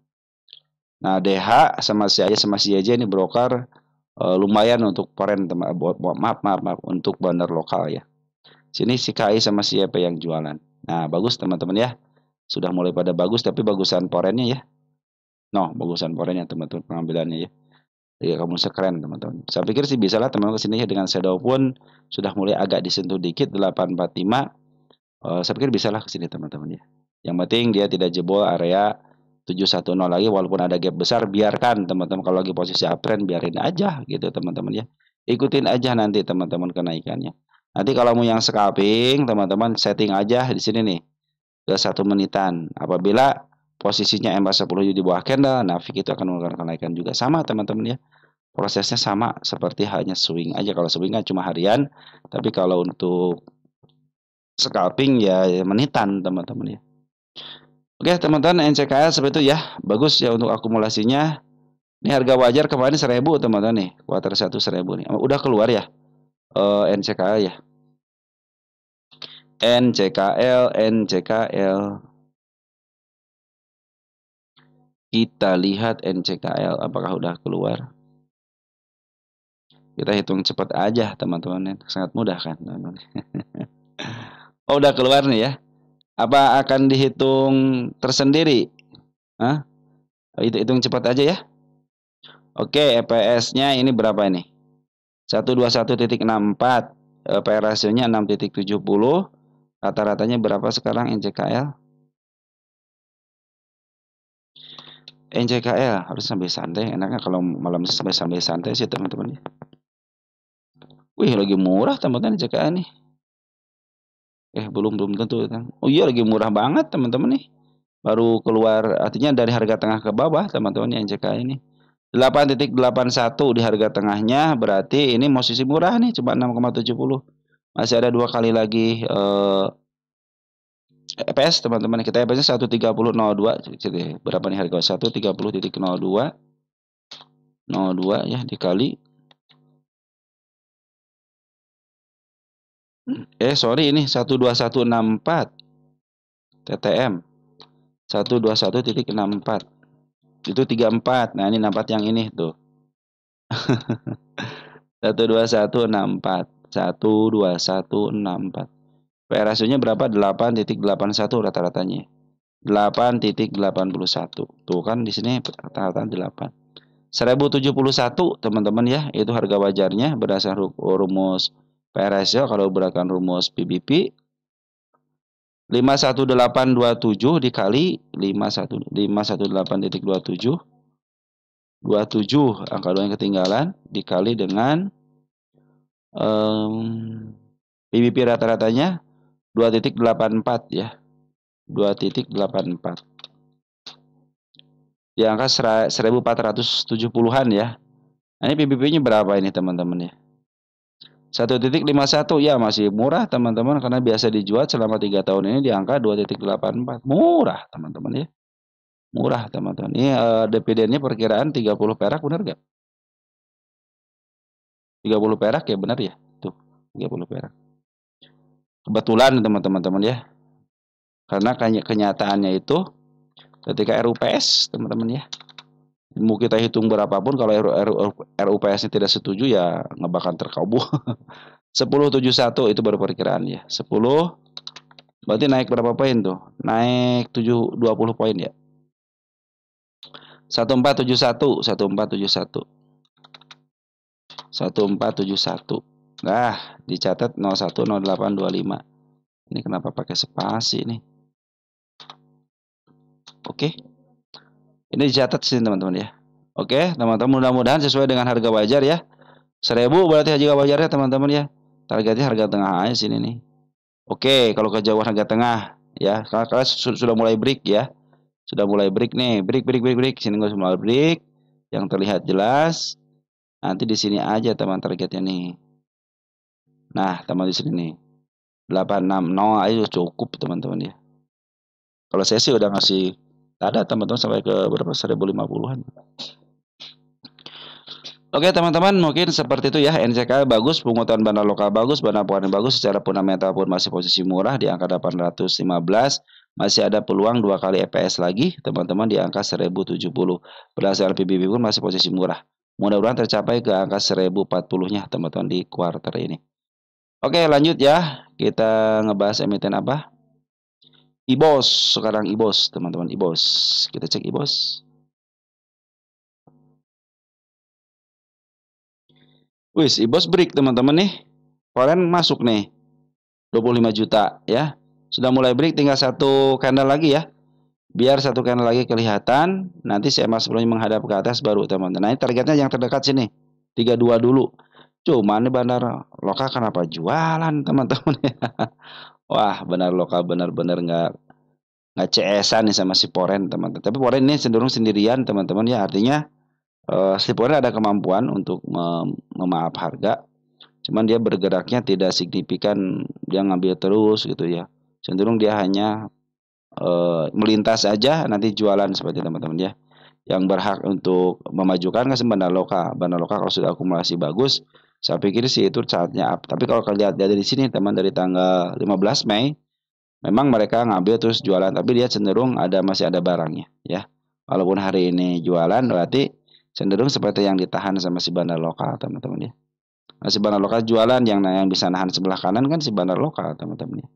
Nah, DH sama si AJ sama si YJ ini broker lumayan untuk foreign maaf untuk bandar lokal ya. Sini si KI sama si YP yang jualan. Nah, bagus teman-teman ya. Sudah mulai pada bagus tapi bagusan foreignnya ya. Bagusan foreignnya teman-teman pengambilannya ya. Ya kamu sekeren teman-teman. Saya pikir sih bisa lah teman-teman kesini ya dengan shadow pun sudah mulai agak disentuh dikit 845. Saya pikir bisa lah kesini teman-teman ya. Yang penting dia tidak jebol area 710 lagi, walaupun ada gap besar, biarkan teman-teman. Kalau lagi posisi uptrend biarin aja gitu teman-teman ya. Ikutin aja nanti teman-teman kenaikannya. Nanti kalau mau yang scalping, teman-teman setting aja di sini nih ke 1 menitan. Apabila posisinya MA10 di bawah candle, nah VIX itu akan mengalami kenaikan juga. Sama teman-teman ya. Prosesnya sama seperti hanya swing aja. Kalau swing kan cuma harian, tapi kalau untuk scalping ya menitan teman-teman ya. Oke teman-teman, NCKL seperti itu ya. Bagus ya untuk akumulasinya. Ini harga wajar kemarin 1000 teman-teman nih. Kuartal 1 1000 nih. Udah keluar ya NCKL ya. NCKL. Kita lihat NCKL apakah udah keluar. Kita hitung cepat aja teman-teman. Sangat mudah kan teman-teman. Oh udah keluar nih ya. Apa akan dihitung tersendiri? Hah? Itu hitung cepat aja ya. Oke, EPS-nya ini berapa ini? 121.64. PR rasionya 6.70. Rata-ratanya berapa sekarang NCKL? NCKL harus sampai santai. Enaknya kalau malam sampai santai sih teman-teman. Wih, lagi murah teman-teman NCKL nih. Belum tentu. Oh iya, lagi murah banget teman-teman nih. Baru keluar, artinya dari harga tengah ke bawah teman-teman NCKL ini. 8.81 di harga tengahnya, berarti ini posisi murah nih, cuma 6,70. Masih ada 2 kali lagi EPS teman-teman. Kita EPS-nya 130.02. Berapa nih harga? 130.02. 02 ya dikali. Sorry ini 12164 TTM. 121.64. Itu 34. Nah, ini 64 yang ini tuh. 12164. 12164. PR rasionya berapa? 8.81 rata-ratanya. 8.81. Tuh kan di sini rata-rata 8. 1071 teman-teman ya, itu harga wajarnya berdasarkan rumus PR ratio. Kalau berdasarkan rumus PBP 51827 dikali 518.27 27 angka 2 yang ketinggalan dikali dengan PBP rata-ratanya 2.84 ya. 2.84 di angka 1470-an ya. Nah, ini PBP-nya berapa ini teman-teman ya? 1.51 ya, masih murah teman-teman, karena biasa dijual selama 3 tahun ini di angka 2.84. Murah teman-teman ya. Murah teman-teman. Ini dividennya perkiraan 30 perak, benar gak? 30 perak ya, benar ya? Tuh, 30 perak. Kebetulan teman-teman ya. Karena kenyataannya itu ketika RUPS teman-teman ya. Mau kita hitung berapapun, kalau RUPS-nya tidak setuju ya nggak bakal terkabul. 1071 itu baru perkiraan ya. 10 berarti naik berapa poin tuh? Naik 20 poin ya. 1471. 1471. Nah, dicatat 010825. Ini kenapa pakai spasi nih? Oke. Ini dicatat sini teman-teman ya. Oke, teman-teman, mudah-mudahan sesuai dengan harga wajar ya. 1000 berarti harga wajarnya teman-teman ya. Targetnya harga tengah aja sini nih. Oke, kalau kejauhan harga tengah ya. Kalian sudah mulai break ya. Sudah mulai break nih. Break. Sini nggak mulai break. Yang terlihat jelas. Nanti di sini aja teman targetnya nih. Nah, teman di sini nih. 860 ayo cukup teman-teman ya. Kalau saya sih udah ngasih ada teman-teman sampai ke berapa 1050-an. Oke teman-teman, mungkin seperti itu ya. NCK bagus, pungutan bandar lokal bagus, bandar poin bagus, secara fundamental pun masih posisi murah di angka 815. Masih ada peluang 2 kali EPS lagi teman-teman di angka 1070. Berdasarkan PBB pun masih posisi murah. Mudah-mudahan tercapai ke angka 1040-nya teman-teman di kuartal ini. Oke, lanjut ya. Kita ngebahas emiten apa? IBOS. Sekarang IBOS teman-teman, IBOS. Kita cek IBOS. Wis, IBOS break teman-teman nih. Kalian masuk nih 25 juta ya. Sudah mulai break, tinggal satu candle lagi ya. Biar satu candle lagi kelihatan, nanti si EMA 10-nya menghadap ke atas baru teman-teman. Nah, ini targetnya yang terdekat sini. 32 dulu. Cuman nih Bandar Loka kenapa jualan teman-teman ya? Wah, Bandar Loka benar-benar nggak CS-an nih sama si Poren teman-teman. Tapi Poren ini cenderung sendirian teman-teman ya. Artinya si Poren ada kemampuan untuk memaaf harga. Cuman dia bergeraknya tidak signifikan, dia ngambil terus gitu ya. Cenderung dia hanya melintas aja nanti jualan seperti teman-teman ya. Yang berhak untuk memajukan kan Bandar Loka. Bandar Loka kalau sudah akumulasi bagus, saya pikir sih itu saatnya up. Tapi kalau kalian lihat dari sini teman, dari tanggal 15 Mei memang mereka ngambil terus jualan, tapi dia cenderung masih ada barangnya ya. Walaupun hari ini jualan berarti cenderung seperti yang ditahan sama si Bandar Loka teman-teman ya. Nah, si Bandar Loka jualan, yang bisa nahan sebelah kanan kan si Bandar Loka teman-teman ya.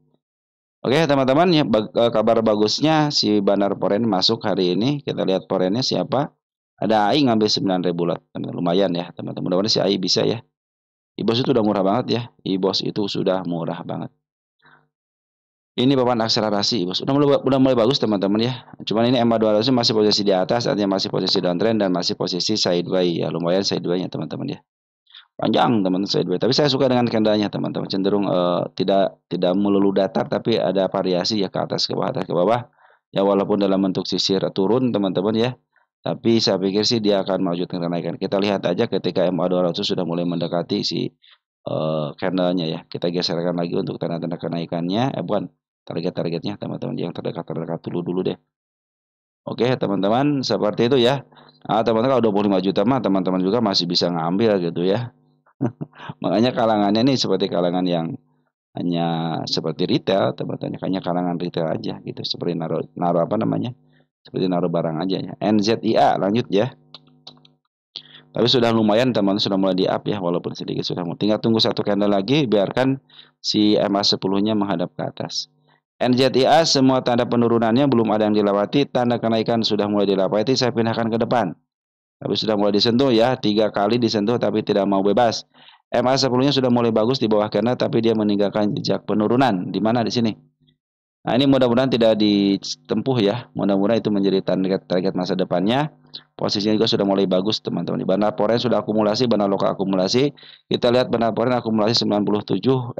Oke teman-teman ya, kabar bagusnya si Bandar Poren masuk hari ini. Kita lihat porennya siapa. Ada AI ngambil 9.000 lot. Lumayan ya teman-teman. Mudah-mudahan si AI bisa ya. IBOS itu udah murah banget ya. IBOS itu sudah murah banget. Ini papan akselerasi IBOS. Udah mulai bagus teman-teman ya. Cuman ini MA200 masih posisi di atas, artinya masih posisi downtrend dan masih posisi sideways ya. Lumayan sideways-nya teman-teman ya. Panjang teman-teman sideways. Tapi saya suka dengan candlenya teman-teman. Cenderung tidak melulu datar, tapi ada variasi ya, ke atas ke bawah, atas ke bawah. Ya walaupun dalam bentuk sisir turun teman-teman ya. Tapi saya pikir sih dia akan melanjutkan kenaikan. Kita lihat aja ketika MA200 sudah mulai mendekati si candlenya ya. Kita geserkan lagi untuk tanda-tanda kenaikannya. Bukan target-targetnya teman-teman, yang terdekat dulu deh. Oke teman-teman, seperti itu ya. Nah, teman-teman kalau 25 juta mah teman-teman juga masih bisa ngambil gitu ya. Makanya kalangannya ini seperti kalangan yang hanya seperti retail teman-teman, hanya kalangan retail aja gitu, seperti naruh apa namanya, seperti naruh barang aja ya. NZIA lanjut ya. Tapi sudah lumayan teman-teman, sudah mulai di up ya, walaupun sedikit sudah mau. Tinggal tunggu satu candle lagi, biarkan si MA10-nya menghadap ke atas. NZIA semua tanda penurunannya belum ada yang dilewati, tanda kenaikan sudah mulai dilewati, saya pindahkan ke depan. Tapi sudah mulai disentuh ya, 3 kali disentuh tapi tidak mau bebas. MA10-nya sudah mulai bagus di bawah candle, tapi dia meninggalkan jejak penurunan. Di mana? Di sini. Nah, ini mudah-mudahan tidak ditempuh ya. Mudah-mudahan itu menjadi target masa depannya. Posisinya juga sudah mulai bagus teman-teman. Di Bandar Poren sudah akumulasi, Bandar Loka akumulasi. Kita lihat Bandar Poren akumulasi 90,7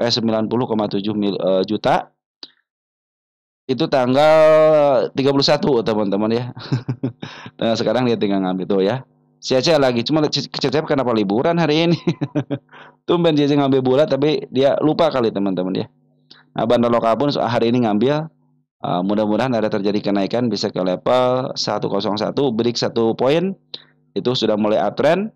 juta. Itu tanggal 31 teman-teman ya. Nah, sekarang dia tinggal ngambil tuh ya. Cia lagi, cuma Cecep kenapa liburan hari ini? Tumben dia ngambil bulat tapi dia lupa kali teman-teman ya. Nah, Bandar Loka pun hari ini ngambil. Mudah-mudahan ada terjadi kenaikan bisa ke level 101, break 1 poin. Itu sudah mulai uptrend.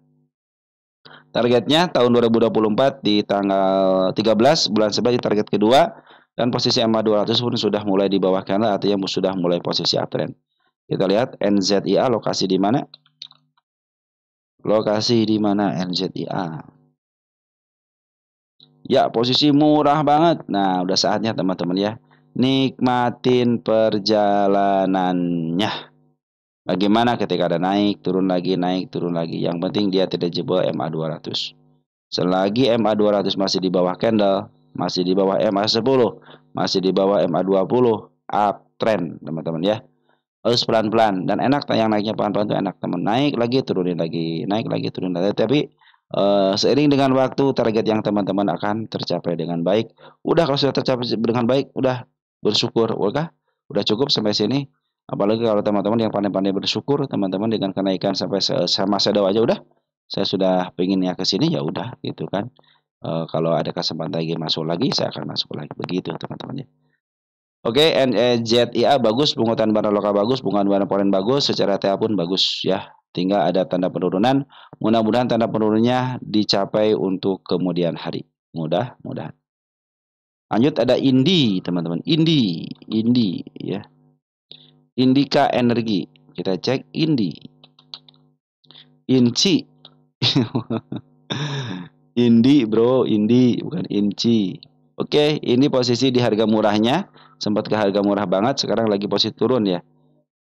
Targetnya tahun 2024 di tanggal 13 bulan 11 di target kedua. Dan posisi MA200 pun sudah mulai di bawah candle, artinya sudah mulai posisi uptrend. Kita lihat NZIA lokasi di mana? Lokasi di mana NZIA? Ya, posisi murah banget. Nah, udah saatnya teman-teman ya. Nikmatin perjalanannya. Bagaimana ketika ada naik, turun lagi, naik, turun lagi. Yang penting dia tidak jebol MA200. Selagi MA200 masih di bawah candle, masih di bawah MA10, masih di bawah MA20, uptrend teman-teman ya. Harus pelan-pelan dan enak, yang naiknya pelan-pelan itu enak teman. Naik lagi, turunin lagi, naik lagi, turunin lagi. Tapi seiring dengan waktu target yang teman-teman akan tercapai dengan baik. Udah kalau sudah tercapai dengan baik, udah bersyukur, udah cukup sampai sini. Apalagi kalau teman-teman yang pandai-pandai bersyukur, teman-teman dengan kenaikan sampai sama shadow aja udah. Saya sudah pengen ya ke sini ya udah gitu kan. Kalau ada kesempatan lagi masuk lagi, saya akan masuk lagi begitu teman-teman ya. Oke, NZIA bagus, pungutan Bandar Loka bagus, pungutan Bandar Poren bagus, secara TA pun bagus ya. Tinggal ada tanda penurunan. Mudah-mudahan tanda penurunannya dicapai untuk kemudian hari. Mudah-mudahan. Lanjut ada Indi, teman-teman. Indi ya. Indika Energi. Kita cek Indi. Inci. Indi bro, Indi bukan Inci. Oke, ini posisi di harga murahnya. Sempat ke harga murah banget, sekarang lagi posisi turun ya.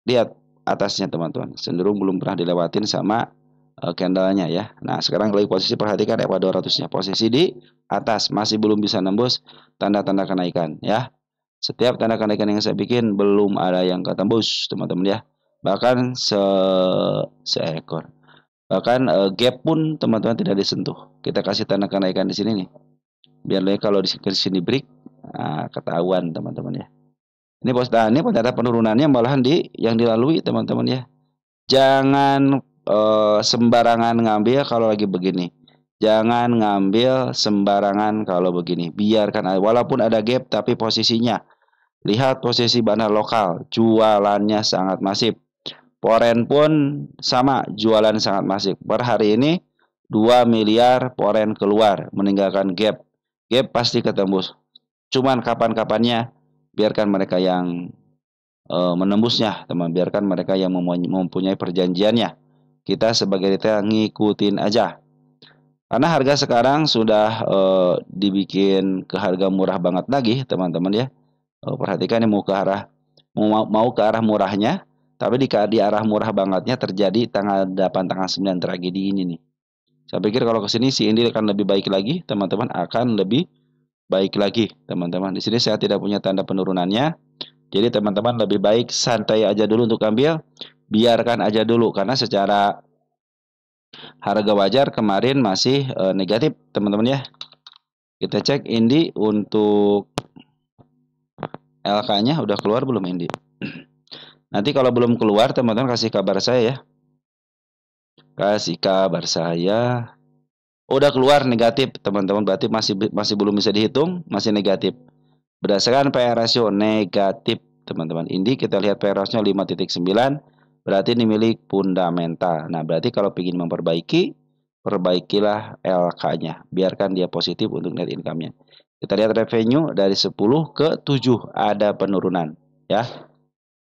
Lihat atasnya teman-teman, cenderung belum pernah dilewatin sama candlenya ya. Nah, sekarang lagi posisi, perhatikan MA200-nya posisi di atas, masih belum bisa nembus tanda-tanda kenaikan ya. Setiap tanda kenaikan yang saya bikin belum ada yang ketembus, teman-teman ya. Bahkan seekor. Bahkan gap pun teman-teman tidak disentuh. Kita kasih tanda kenaikan di sini nih. Biar kalau di sini break, nah, ketahuan teman-teman ya. Ini ternyata penurunannya malahan yang dilalui teman-teman ya. Jangan sembarangan ngambil kalau lagi begini. Jangan ngambil sembarangan kalau begini. Biarkan walaupun ada gap tapi posisinya. Lihat posisi bandar lokal, jualannya sangat masif. Poren pun sama, jualan sangat masif. Per hari ini 2 miliar poren keluar meninggalkan gap. Gap pasti ketembus. Cuman kapan-kapannya biarkan mereka yang menembusnya, teman. Biarkan mereka yang mempunyai perjanjiannya. Kita sebagai retail ngikutin aja. Karena harga sekarang sudah dibikin ke harga murah banget lagi, teman-teman ya. Perhatikan ini mau ke arah murahnya, tapi di arah murah bangetnya terjadi tanggal 8 tanggal 9 tragedi ini nih. Saya pikir kalau ke sini si Indi akan lebih baik lagi, teman-teman, akan lebih baik lagi, teman-teman. Di sini saya tidak punya tanda penurunannya. Jadi teman-teman lebih baik santai aja dulu untuk ambil, biarkan aja dulu karena secara harga wajar kemarin masih negatif, teman-teman ya. Kita cek Indi untuk LK-nya udah keluar belum Indi? Nanti kalau belum keluar teman-teman kasih kabar saya ya. Kasih kabar saya. Udah keluar negatif teman-teman, berarti masih belum bisa dihitung, masih negatif. Berdasarkan PR ratio negatif teman-teman. Ini kita lihat PR ratio 5.9, berarti ini milik fundamental. Nah, berarti kalau ingin memperbaiki, perbaikilah LK-nya. Biarkan dia positif untuk net income-nya. Kita lihat revenue dari 10 ke 7 ada penurunan ya.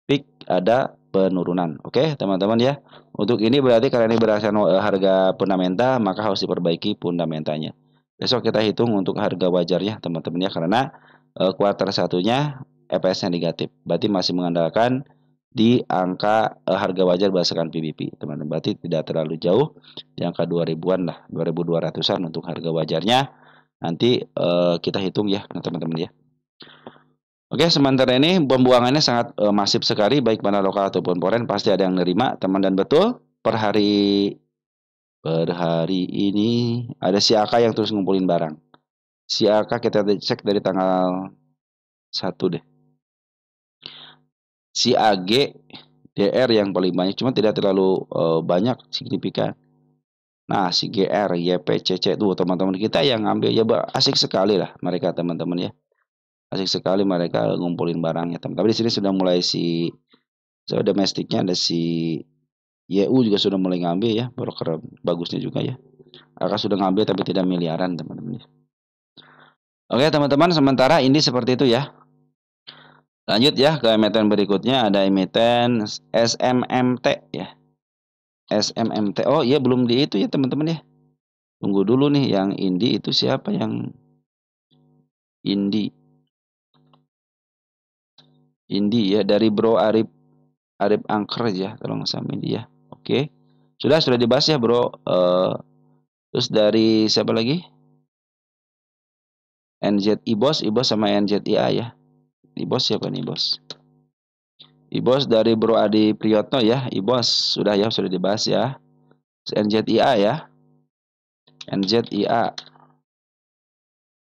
Peak ada penurunan. Oke, teman-teman ya. Untuk ini berarti karena ini berdasarkan harga fundamental, maka harus diperbaiki fundamentalnya. Besok kita hitung untuk harga wajarnya, teman-teman ya, karena kuartal satunya EPS-nya negatif. Berarti masih mengandalkan di angka harga wajar berdasarkan PBP, teman-teman. Berarti tidak terlalu jauh di angka 2000-an lah, 2200-an untuk harga wajarnya. Nanti kita hitung ya, teman-teman ya. Oke, sementara ini pembuangannya sangat masif sekali, baik mana lokal ataupun foreign, pasti ada yang nerima, teman, dan betul per hari ini ada si AK yang terus ngumpulin barang. Si AK kita cek dari tanggal 1 deh. Si AG DR yang paling banyak, cuma tidak terlalu banyak signifikan. Nah, si GR, YPCC tuh teman-teman kita yang ambil ya, asik sekali lah mereka, teman-teman ya. Asik sekali mereka ngumpulin barangnya, teman. Tapi di sini sudah mulai domestiknya ada si YU juga sudah mulai ngambil ya, broker bagusnya juga ya. Kakak sudah ngambil tapi tidak miliaran, teman-teman. Oke, teman-teman, sementara ini seperti itu ya. Lanjut ya ke emiten berikutnya, ada emiten SMMT ya. SMMT. Oh iya, belum di itu ya, teman-teman ya. Tunggu dulu nih, yang Indi itu siapa yang Indi? Indi ya, dari Bro Arif Angker ya, tolong sama Indi ya. Oke. Sudah dibahas ya, Bro. Terus dari siapa lagi? NZI Bos, Ibos sama NZIA ya. Ibos siapa nih, Bos? Ibos dari Bro Adi Priyotno ya. Ibos sudah dibahas ya. NZIA ya. NZIA.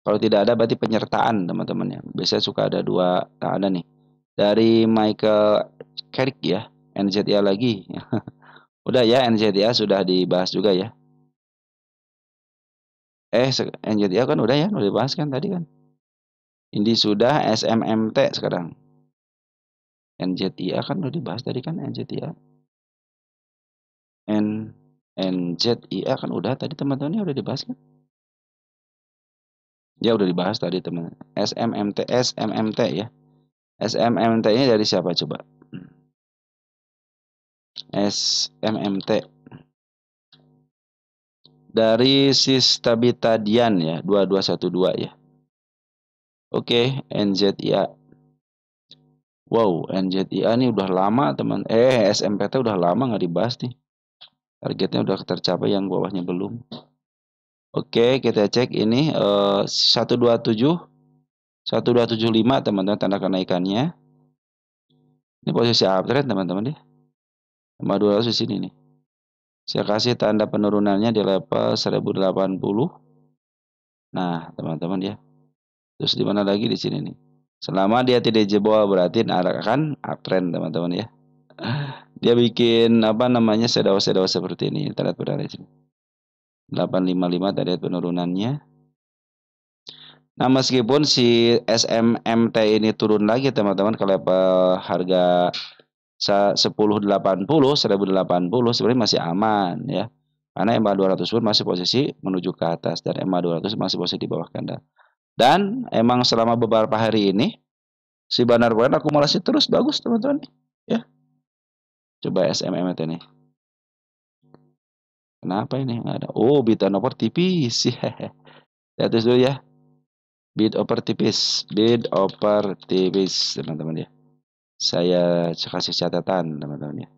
Kalau tidak ada berarti penyertaan, teman-teman ya. Biasanya suka ada dua, ada nih. Dari Michael Carrick ya. NZIA lagi. Udah ya, NZIA sudah dibahas juga ya. NZIA kan udah ya, udah dibahas kan tadi kan. Ini sudah, SMMT sekarang. NZIA kan udah dibahas tadi kan, NZIA. NZIA kan udah tadi, teman-teman ya, udah dibahas kan. Ya udah dibahas tadi, teman. SMMT ya. SMMT-nya dari siapa coba? SMMT dari Sistabitadian ya, 2212 ya. Oke, NZIA. Wow, NZIA ini udah lama, teman. SMPT udah lama nggak dibahas nih. Targetnya udah tercapai, yang bawahnya belum. Oke, kita cek ini 127 1275 teman-teman tanda kenaikannya. Ini posisi uptrend teman-teman ya. EMA 200 di sini nih. Saya kasih tanda penurunannya di level 1080. Nah, teman-teman ya. Terus di mana lagi di sini nih. Selama dia tidak jebol berarti akan uptrend teman-teman ya. Dia bikin apa namanya shadow-shadow seperti ini. Kita lihat pada di sini. 855 tadi penurunannya. Nah, meskipun si SMMT ini turun lagi teman-teman ke level harga 1080, 1080 sebenarnya masih aman ya. Karena EMA 200 pun masih posisi menuju ke atas dan EMA 200 masih posisi di bawah candle. Dan emang selama beberapa hari ini si Banner Point akumulasi terus bagus teman-teman ya. Coba SMMT nih. Kenapa ini nggak ada? Oh, bid over tipis. Lihat dulu ya. Bid over tipis, teman-teman ya. Saya kasih catatan teman-teman ya.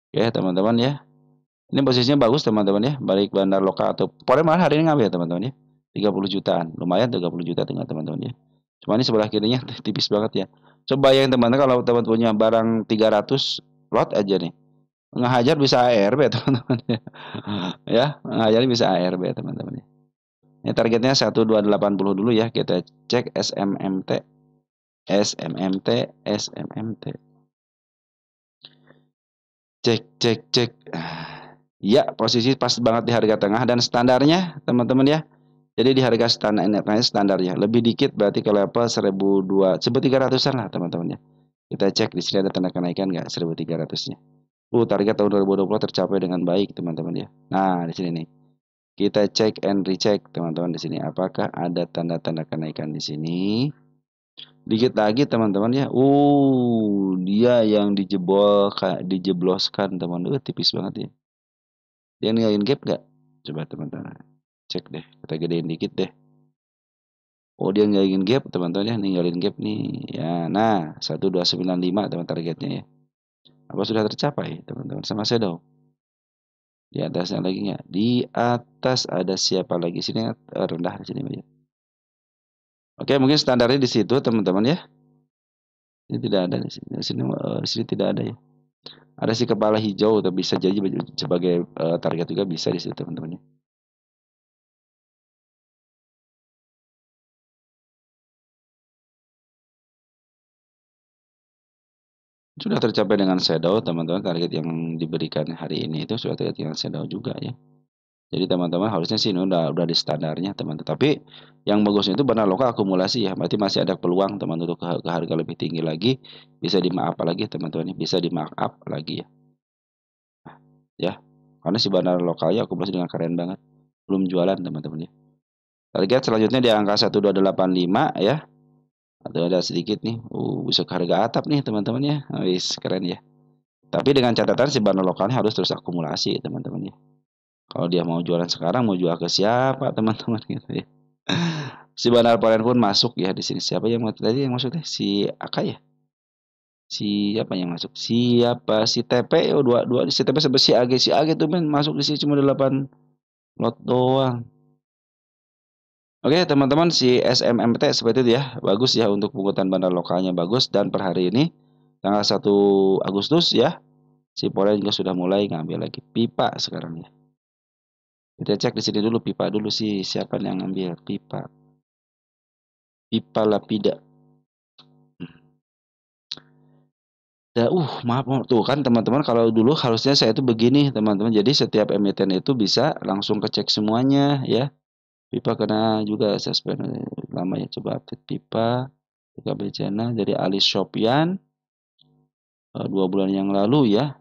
Oke teman-teman ya. Ini posisinya bagus teman-teman ya. Balik bandar lokal atau pokoknya malah hari ini ngambil teman-teman ya. 30 jutaan. Lumayan 30 juta tengah teman-teman ya. Cuma ini sebelah kirinya tipis banget ya. Coba yang teman-teman kalau teman punya barang 300 lot aja nih. Ngehajar bisa ARB teman-teman ya. Ya, ngehajar bisa ARB teman-teman ya. Ini targetnya 1280 dulu ya. Kita cek SMMT. SMMT, SMMT. Cek. Ya, posisi pas banget di harga tengah dan standarnya teman-teman ya. Jadi di harga standar ya. Lebih dikit berarti ke level 1200, 1300-an lah teman-teman ya. Kita cek di sini ada tanda kenaikan nggak 1300-nya. Target tahun 2020 tercapai dengan baik teman-teman ya. Nah, di sini nih. Kita cek and recheck teman-teman di sini. Apakah ada tanda-tanda kenaikan di sini? Dikit lagi teman-teman ya. Dia yang dijebloskan teman-teman. Tipis banget ya. Dia ninggalin gap nggak? Coba teman-teman cek deh. Kita gedein dikit deh. Dia ninggalin gap teman-teman ya. Ninggalin gap nih. Ya, nah 1295 teman targetnya ya. Apa sudah tercapai teman-teman sama shadow? Di atasnya lagi nggak? Di atas ada siapa lagi? Sini rendah di sini ya. Oke, mungkin standarnya di situ teman-teman ya. Ini tidak ada di sini. Di sini tidak ada ya. Ada si kepala hijau, tapi bisa jadi sebagai target juga bisa di situ teman-teman ya. Sudah tercapai dengan shadow teman-teman, target yang diberikan hari ini itu sudah tercapai dengan shadow juga ya. Jadi teman-teman harusnya sih ini udah di standarnya teman-teman. Tapi yang bagusnya itu benar lokal akumulasi ya. Berarti masih ada peluang teman-teman untuk ke harga lebih tinggi lagi. Bisa di mark up lagi teman-teman. Bisa di mark up lagi ya. Ya. Karena si bandar lokalnya akumulasi dengan keren banget. Belum jualan teman-teman ya. Target selanjutnya di angka 1285 ya. Atau ada sedikit nih. Bisa ke harga atap nih teman-teman ya. Wis keren ya. Tapi dengan catatan si bandar lokalnya harus terus akumulasi teman-teman ya. Kalau dia mau jualan sekarang, mau jual ke siapa teman-teman gitu ya. Si Banar Polen pun masuk ya di sini. Siapa yang tadi yang masuk teh? Si Aka ya? Siapa yang masuk? Siapa? Si TP dua si TP sampai si AG tuh men masuk di sini cuma 8 lot doang. Oke, teman-teman si SMMT seperti itu ya. Bagus ya untuk pungutan bandar lokalnya bagus dan per hari ini tanggal 1 Agustus ya. Si Polen juga sudah mulai ngambil lagi pipa sekarang ya. Kita cek di sini dulu pipa dulu sih siapa yang ngambil pipa. Pipa Lapida. Ya, maaf tuh kan teman-teman kalau dulu harusnya saya itu begini teman-teman. Jadi setiap emiten itu bisa langsung kecek semuanya ya. Pipa kena juga suspend lama ya. Coba update pipa. Pipa Becana dari Ali Shopyan 2 bulan yang lalu ya.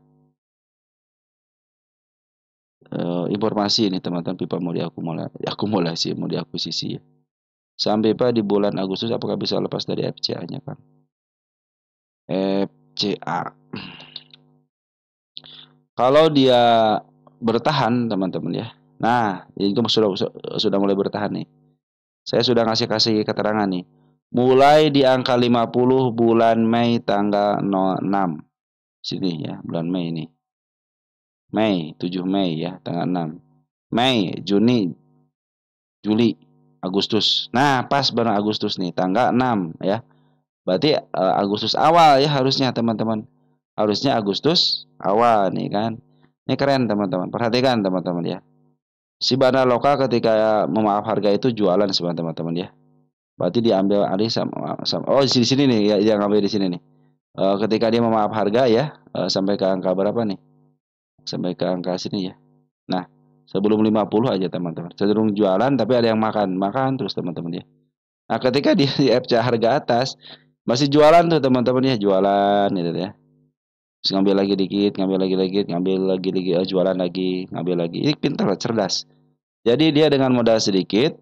Informasi ini teman-teman pipa mau diakumulasi mau diakuisisi ya. Sampai pipa di bulan Agustus apakah bisa lepas dari FCA-nya kan? FCA. Kalau dia bertahan teman-teman ya. Nah, itu sudah mulai bertahan nih. Saya sudah kasih keterangan nih. Mulai di angka 50 bulan Mei tanggal 06. Sini ya, bulan Mei ini. Mei, 7 Mei ya, tanggal 6. Mei, Juni, Juli, Agustus. Nah, pas bulan Agustus nih, tanggal 6 ya. Berarti Agustus awal ya harusnya teman-teman. Harusnya Agustus awal nih kan. Ini keren teman-teman. Perhatikan teman-teman ya. Si Bandar Lokal ketika memaaf harga itu jualan sebenarnya teman-teman ya. Berarti diambil alih sama oh di sini nih ya, yang ngambil di sini nih. Ketika dia memaaf harga ya sampai ke angka berapa nih? Sampai ke angka sini ya. Nah, sebelum 50 aja teman-teman. Cenderung jualan tapi ada yang makan terus teman-teman ya. Nah, ketika dia di FC harga atas masih jualan tuh teman-teman ya, jualan gitu ya. Terus ngambil lagi dikit, ngambil lagi dikit, ngambil lagi lagi, jualan lagi, ngambil lagi. Ini pintar, cerdas. Jadi dia dengan modal sedikit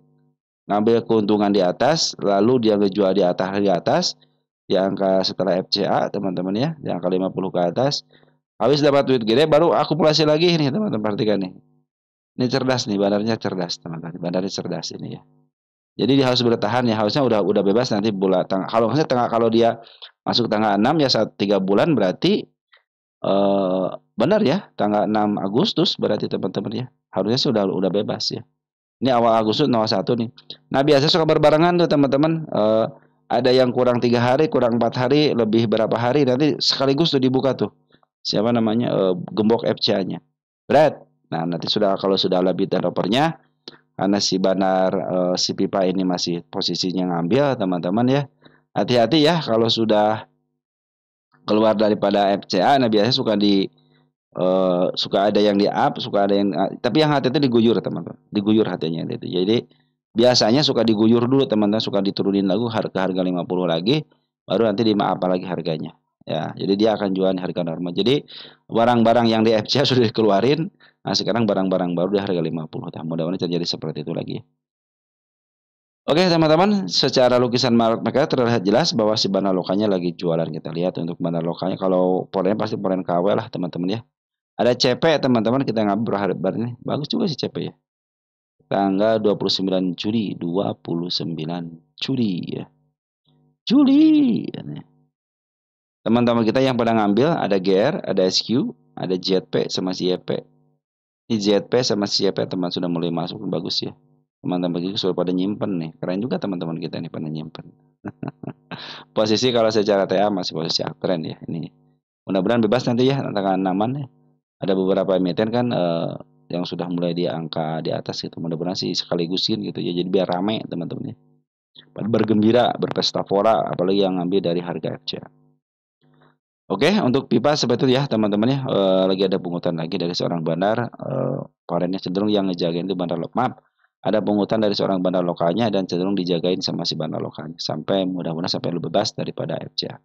ngambil keuntungan di atas, lalu dia ngejual di atas, di angka setelah FCA teman-teman ya, di angka 50 ke atas. Habis dapat duit gede baru akumulasi lagi nih teman-teman, perhatikan nih. Ini cerdas nih, bandarnya cerdas teman-teman. Bandarnya cerdas ini ya. Jadi dia harus bertahan ya, harusnya udah bebas nanti kalau misalnya kalau dia masuk tanggal 6 ya saat 3 bulan berarti benar ya, tanggal 6 Agustus berarti teman-teman ya. Harusnya sudah bebas ya. Ini awal Agustus 01 nih. Nah, biasa suka berbarengan tuh teman-teman. Ada yang kurang 3 hari, kurang 4 hari, lebih berapa hari nanti sekaligus tuh dibuka tuh. Siapa namanya? Gembok FCA-nya. Berat. Nah, nanti kalau sudah lebih dan opernya karena si Banar si Pipa ini masih posisinya ngambil teman-teman ya. Hati-hati ya kalau sudah keluar daripada FCA. Nah, biasanya suka ada yang di up, suka ada yang tapi yang hati itu diguyur teman-teman, diguyur hatinya itu. Jadi biasanya suka diguyur dulu teman-teman, suka diturunin lagi harga 50 lagi, baru nanti dimaaf lagi harganya. Ya, jadi dia akan jual harga normal. Jadi barang-barang yang di FCA sudah dikeluarin, nah sekarang barang-barang baru di harga 50. Nah, mudah-mudahan terjadi seperti itu lagi. Oke teman-teman, secara lukisan mereka terlihat jelas bahwa si Bandar Lokalnya lagi jualan. Kita lihat untuk Bandar Lokalnya, kalau porennya pasti poren KW lah teman-teman ya. Ada CP teman-teman, kita ngambil berharap ini. Bagus juga sih CP ya. Tanggal 29 Juli, 29 Juli ya. Juli. Teman-teman kita yang pada ngambil ada GR, ada SQ, ada ZP sama CYP. Ini ZP sama CYP teman sudah mulai masuk, bagus ya. Teman-teman kita sudah pada nyimpen nih. Keren juga teman-teman kita nih pada nyimpen. Posisi kalau secara TA masih posisi keren ya ini. Mudah-mudahan bebas nanti ya tentang aman ya. Ada beberapa emiten kan yang sudah mulai di angka di atas gitu. Mudah-mudahan sih sekaligusin gitu ya. Jadi biar rame teman-teman ya. Bergembira, berpesta pora, apalagi yang ngambil dari harga FCA. Oke, untuk pipa seperti itu ya teman-teman ya. Lagi ada pungutan lagi dari seorang bandar. Forennya cenderung yang ngejagain itu bandar lokal. Ada pungutan dari seorang bandar lokalnya dan cenderung dijagain sama si bandar lokalnya. Sampai mudah-mudahan sampai lebih bebas daripada FCA.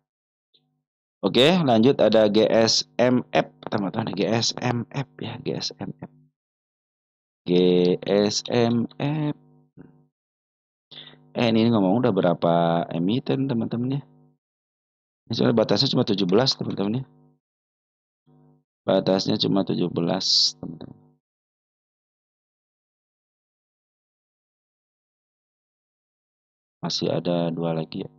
Oke, lanjut ada GSMF teman-teman, GSMF ya, GSMF. GSMF. Ini ngomong udah berapa emiten teman-teman ya. Ini soalnya batasnya cuma 17 teman-teman ya. Batasnya cuma 17 teman-teman. Masih ada 2 lagi ya.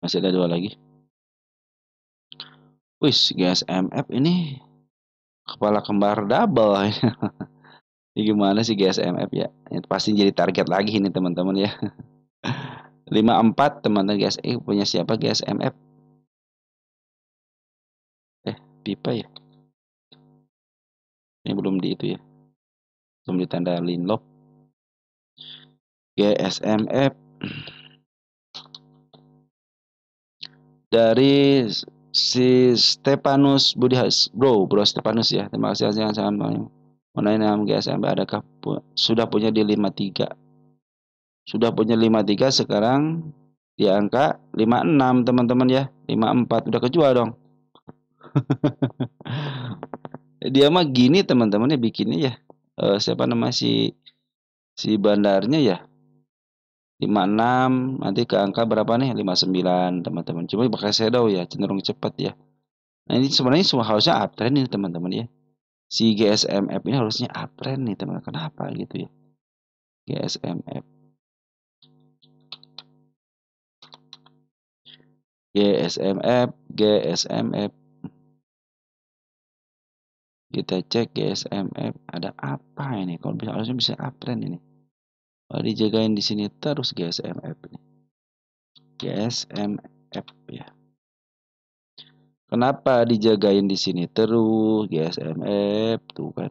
Masih ada 2 lagi. Wis, GSMF ini kepala kembar double. Ini gimana sih GSMF ya? Ini pasti jadi target lagi ini teman-teman ya. 54 teman-teman GSE punya siapa GSMF? Pipa ya. Ini belum di itu ya. Belum ditanda Linlop. GSMF dari si Stepanus Budihas. Bro Stepanus ya. Terima kasih yang sangat mengenai nama GSMF, adakah sudah punya di 53. Sudah punya 53 sekarang di angka 56 teman-teman ya. 54 udah kejual dong. Dia mah gini teman-teman ya bikinnya ya. Siapa nama si bandarnya ya? 56 nanti ke angka berapa nih? 59 teman-teman. Cuma pakai shadow ya, cenderung cepat ya. Nah, ini sebenarnya semua harusnya uptrend nih teman-teman ya. Si GSMF ini harusnya uptrend nih teman-teman. Kenapa gitu ya? GSMF. GSMF, GSMF. Kita cek GSMF ada apa ini? Kalau bisa harusnya bisa uptrend ini. Dijagain di sini terus GSMF nih. GSMF ya. Kenapa dijagain di sini terus GSMF tuh kan?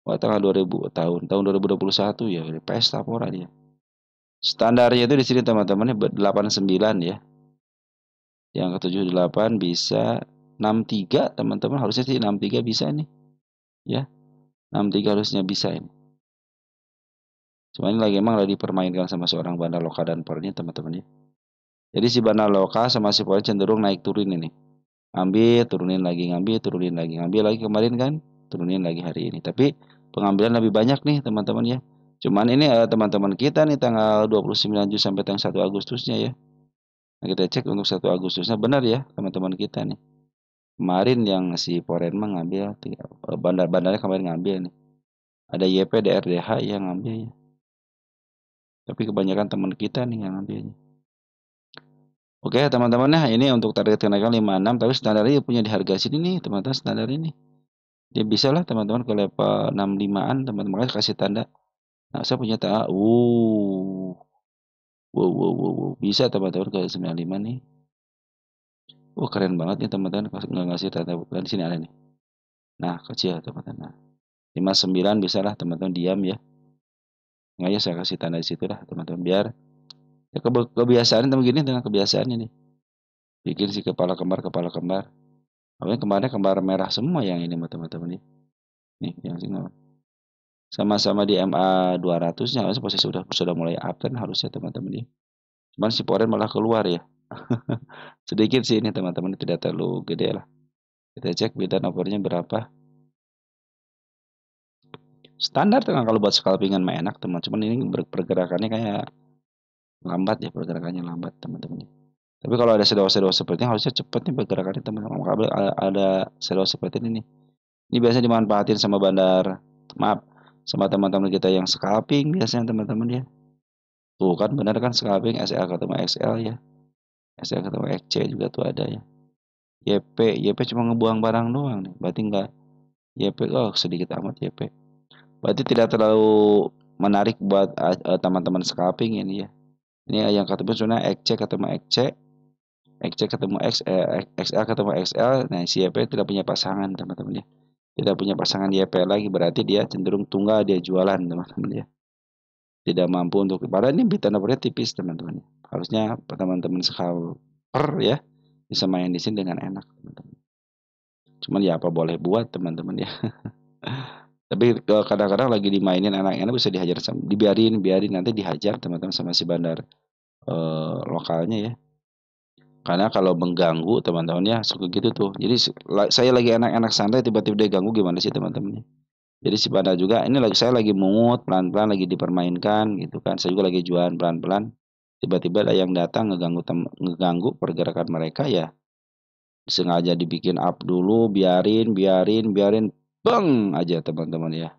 Wah, tanggal 2000 tahun 2021 ya, pesta pora dia. Standarnya itu di sini teman-teman ya 89 ya. Yang ke 78 bisa 63 teman-teman, harusnya sih 63 bisa nih. Ya, 63 harusnya bisa ini. Cuma ini lagi emang lagi dipermainkan sama seorang bandar loka dan pornya teman-teman ya. Jadi si bandar loka sama si por cenderung naik turun ini. Ambil, turunin lagi, ngambil, turunin lagi, ngambil lagi kemarin kan, turunin lagi hari ini. Tapi pengambilan lebih banyak nih teman-teman ya. Cuman ini teman-teman kita nih tanggal 29 Juli sampai tanggal 1 Agustusnya ya. Nah, kita cek untuk 1 Agustusnya benar ya teman-teman kita nih. Kemarin yang si Porenma ngambil, bandar-bandarnya kemarin ngambil nih. Ada YP, DRDH yang ngambil ya. Tapi kebanyakan teman kita nih yang ngambilnya. Oke teman-teman, nah ini untuk target kenaikan 56, tapi standarnya punya di harga sini nih teman-teman, standar ini. Dia bisa lah teman-teman ke level 65-an teman-teman, kasih tanda. Nah, saya punya tanda. Wow. Bisa teman-teman ke 95 nih. Keren banget nih teman-teman, nggak ngasih tanda bukan di sini ada nih. Nah, kecil teman-teman. Nah, 59 bisa lah teman-teman, diam ya. Nggak ya saya kasih tanda di situ lah teman-teman, biar ya kebiasaan teman gini dengan kebiasaan ini. Bikin si kepala kembar. Apalagi kemarin kembar merah semua yang ini teman-teman nih. Nih, yang sini sama-sama di MA 200-nya harusnya posisi sudah mulai up kan harusnya teman-teman ya. Cuman si Poren malah keluar ya. Sedikit sih ini teman-teman, tidak terlalu gede lah. Kita cek beta nomornya berapa. Standar kan kalau buat scalpingan mah enak teman. Cuman ini pergerakannya kayak lambat ya, pergerakannya lambat teman-teman. Tapi kalau ada shadow seperti ini harusnya cepet nih pergerakannya teman-teman. Kalau ada shadow seperti ini nih. Ini biasanya dimanfaatin sama sama teman-teman kita yang scalping biasanya teman-teman ya. Tuh kan benar kan, scalping SL ketemu XL ya. SL ketemu XC juga tuh ada ya. YP cuma ngebuang barang doang nih. Berarti enggak YP, sedikit amat YP. Berarti tidak terlalu menarik buat teman-teman scalping ini ya. Ini yang ketemu sebenarnya XC ketemu XC, XC ketemu XL ketemu XL. Nah, si YP tidak punya pasangan teman-teman ya. Tidak punya pasangan YP lagi, berarti dia cenderung tunggal, dia jualan teman-teman ya. Tidak mampu untuk, padahal ini beta nomornya tipis teman-teman. Harusnya teman-teman scalper ya bisa main di sini dengan enak teman-teman. Cuman ya apa boleh buat teman-teman ya. Tapi kadang-kadang lagi dimainin anak-anak bisa dihajar, dibiarin nanti dihajar teman-teman sama si bandar lokalnya ya. Karena kalau mengganggu teman-teman ya suka gitu tuh. Jadi saya lagi enak-enak santai tiba-tiba dia ganggu, gimana sih teman-teman. Jadi si bandar juga ini lagi, saya lagi mungut pelan-pelan lagi dipermainkan gitu kan. Saya juga lagi jualan pelan-pelan. Tiba-tiba ada yang datang ngeganggu pergerakan mereka ya. Sengaja dibikin up dulu, biarin beng aja teman-teman ya.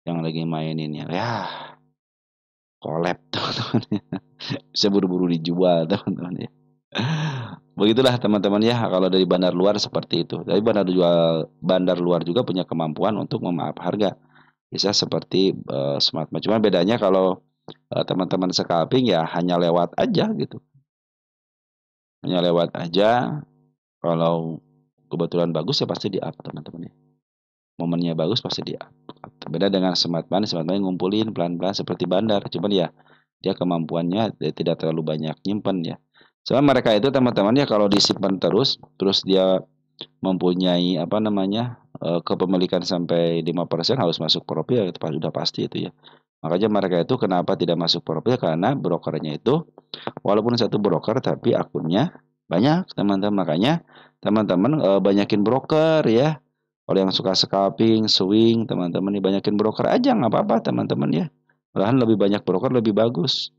Yang lagi mainin ya. Collab teman-teman ya. Bisa buru-buru dijual teman-teman ya. Begitulah teman-teman ya, kalau dari bandar luar seperti itu. Dari bandar luar juga punya kemampuan untuk memaaf harga. Bisa seperti Smartmart. Cuma bedanya kalau teman-teman scalping ya hanya lewat aja gitu. Hanya lewat aja. Kalau kebetulan bagus ya pasti di up teman-teman ya. Momennya bagus pasti di up. Beda dengan Smartmart ngumpulin pelan-pelan seperti bandar. Cuman ya dia kemampuannya tidak terlalu banyak nyimpen ya. Soalnya mereka itu teman-teman ya kalau disimpan terus dia mempunyai apa namanya kepemilikan sampai 5% harus masuk profil, itu sudah pasti itu ya. Makanya mereka itu kenapa tidak masuk profil, karena brokernya itu walaupun satu broker tapi akunnya banyak teman-teman. Makanya teman-teman banyakin broker ya. Kalau yang suka scalping, swing, teman-teman nih banyakin broker aja nggak apa-apa teman-teman ya. Malahan lebih banyak broker lebih bagus.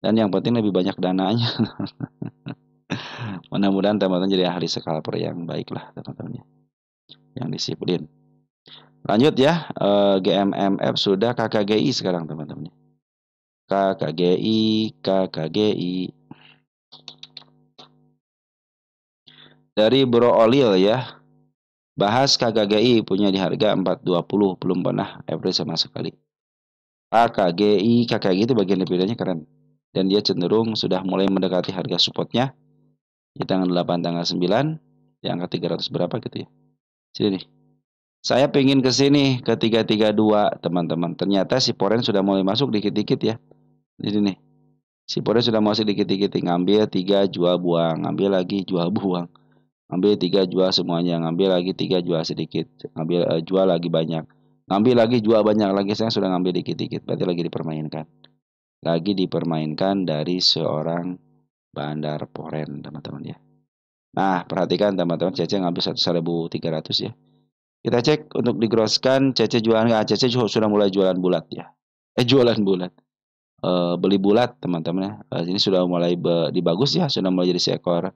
Dan yang penting lebih banyak dananya. Mudah-mudahan teman-teman jadi ahli scalper yang baik lah teman-teman ya. Yang disiplin. Lanjut ya, GMMF sudah, KKGI sekarang teman-teman. KKGI. Dari Bro Olil ya. Bahas KKGI punya di harga 420, belum pernah average sama sekali. KKGI, KKGI itu bagian liquidanya keren. Dan dia cenderung sudah mulai mendekati harga supportnya di tanggal 8, tanggal 9, di angka 300 berapa gitu ya. Sini nih. Saya pengen ke sini ke 332 teman-teman. Ternyata si Poren sudah mulai masuk dikit-dikit ya. Di sini. Si Poren sudah masuk dikit-dikit, ngambil 3 jual buang, ngambil lagi jual buang. Ngambil 3 jual semuanya, ngambil lagi 3 jual sedikit, ngambil jual lagi banyak. Ngambil lagi jual banyak lagi, saya sudah ngambil dikit-dikit, berarti lagi dipermainkan. Lagi dipermainkan dari seorang Bandar Poren, teman-teman ya. Nah, perhatikan teman-teman, Cece ngambil 1.300 ya. Kita cek untuk digroskan, Cece jualan nggak? Cece sudah mulai jualan bulat ya. Jualan bulat. Beli bulat teman-teman ya. Ini sudah mulai dibagus ya, sudah mulai jadi seekor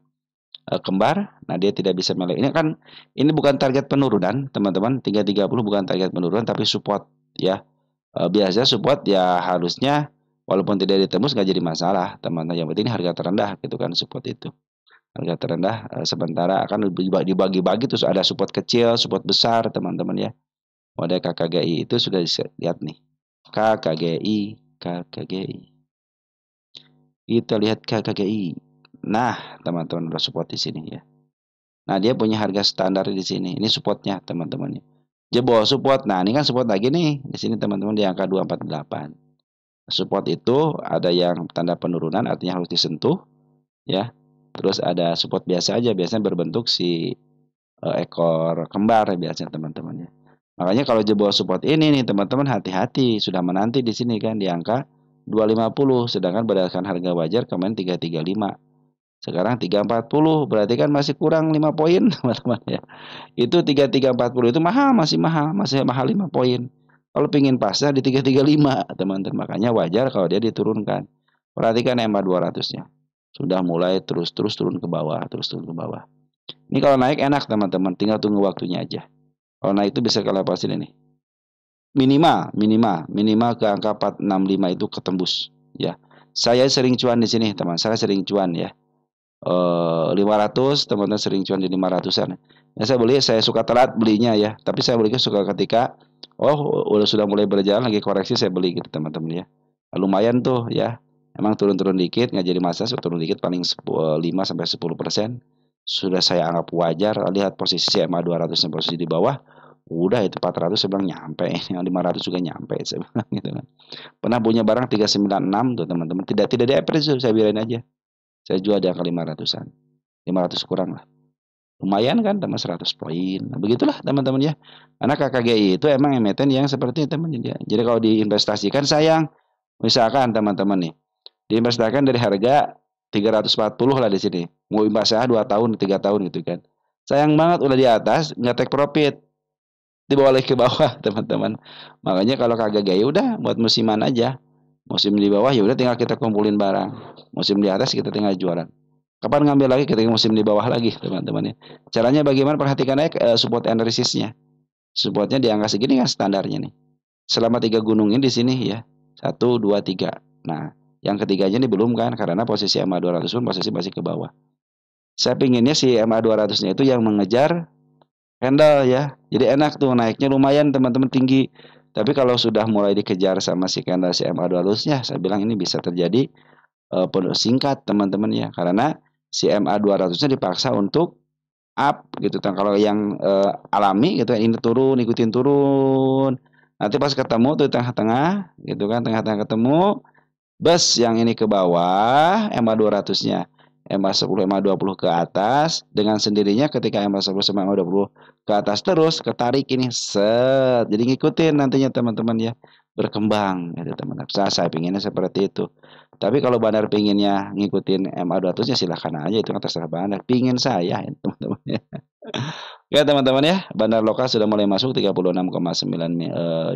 kembar. Nah, dia tidak bisa melek. Ini bukan target penurunan, teman-teman. 330 bukan target penurunan tapi support ya. Biasanya support ya harusnya walaupun tidak ditembus nggak jadi masalah, teman-teman. Yang penting harga terendah gitu kan support itu. Harga terendah sementara akan dibagi-bagi terus ada support kecil, support besar, teman-teman ya. Model KKGI itu sudah lihat nih. KKGI, KKGI. Kita lihat KKGI. Nah, teman-teman udah support di sini ya. Nah, dia punya harga standar di sini. Ini supportnya, teman-teman. Jebol support. Nah, ini kan support lagi nih. Di sini teman-teman di angka 248. Support itu ada yang tanda penurunan, artinya harus disentuh, ya. Terus ada support biasa aja, biasanya berbentuk si ekor kembar biasanya teman-teman ya. Makanya kalau jebol support ini nih teman-teman hati-hati, sudah menanti di sini kan di angka 250, sedangkan berdasarkan harga wajar kemarin 335. Sekarang 340, berarti kan masih kurang 5 poin teman-teman ya. Itu 3340 itu mahal, masih mahal 5 poin. Kalau pingin pasnya di 335 teman-teman, makanya wajar kalau dia diturunkan. Perhatikan EMA 200-nya. Sudah mulai terus turun ke bawah, terus turun ke bawah. Ini kalau naik enak teman-teman, tinggal tunggu waktunya aja. Kalau naik itu bisa ke level sini nih. Minimal ke angka 465 itu ketembus ya. Saya sering cuan di sini, teman. Saya sering cuan ya. 500 teman-teman sering cuan di 500-an. Ya, saya suka telat belinya ya, tapi saya belinya suka ketika udah sudah mulai berjalan lagi koreksi saya beli gitu teman-teman ya. Lumayan tuh ya. Emang turun-turun dikit nggak jadi masalah, turun dikit paling 5 sampai 10%. Sudah saya anggap wajar. Lihat posisi CMA 200 posisi di bawah. Udah itu 400 saya bilang nyampe, yang 500 juga nyampe saya bilang gitu kan. Pernah punya barang 396 tuh teman-teman, tidak di average saya biarin aja. Saya jual di angka 500-an. 500 kurang lah. Lumayan kan teman 100 poin. Nah, begitulah teman-teman ya. Karena KKGI itu emang emiten yang seperti teman ya. Jadi kalau diinvestasikan sayang. Misalkan teman-teman nih, diinvestasikan dari harga 340 lah di sini. Mau investasi 2 tahun, 3 tahun gitu kan. Sayang banget udah di atas nggak take profit. Dibawa lagi ke bawah teman-teman. Makanya kalau KKGI udah buat musiman aja. Musim di bawah ya udah tinggal kita kumpulin barang. Musim di atas kita tinggal jualan. Kapan ngambil lagi ketika musim di bawah lagi teman-teman ya. Caranya bagaimana? Perhatikan aja support analisisnya. Supportnya di angka segini kan standarnya nih. Selama 3 gunung ini di sini ya. 1, 2, 3. Nah, yang ketiganya ini belum kan karena posisi MA 200 pun posisi masih ke bawah. Saya pinginnya si MA 200-nya itu yang mengejar candle ya. Jadi enak tuh naiknya lumayan teman-teman tinggi. Tapi kalau sudah mulai dikejar sama si candle si MA 200-nya, saya bilang ini bisa terjadi singkat teman-teman ya. Karena si MA 200-nya dipaksa untuk up gitu kan. Kalau yang alami gitu ini turun, ikutin turun. Nanti pas ketemu tuh tengah-tengah gitu kan, tengah-tengah ketemu bus yang ini ke bawah, MA 200-nya. MA 10, MA 20 ke atas, dengan sendirinya ketika MA 10 sama MA 20 ke atas terus, ketarik ini, set. Jadi ngikutin nantinya teman-teman ya, berkembang gitu teman-teman. Saya pinginnya seperti itu. Tapi kalau Bandar pinginnya ngikutin MA 200-nya silahkan aja, itu kan terserah Bandar. Pingin saya ya, teman-teman ya. Ya teman-teman ya, Bandar lokal sudah mulai masuk 36,9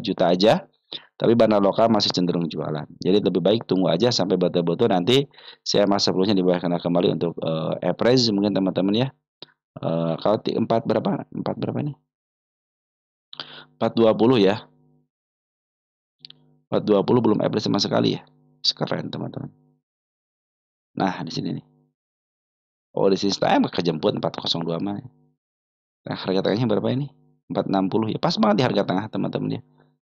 juta aja. Tapi bandar lokal masih cenderung jualan. Jadi lebih baik tunggu aja sampai betul-betul nanti CMA sebelumnya dibayarkan kembali untuk average mungkin teman-teman ya. Kalau 4 berapa? 4 berapa ini? 420 ya. 420 belum average sama sekali ya. Sekeren teman-teman. Nah, di sini nih. Oh, di sini time kejemput 402 mah. Nah, harga tengahnya berapa ini? 460 ya. Pas banget di harga tengah teman-teman ya.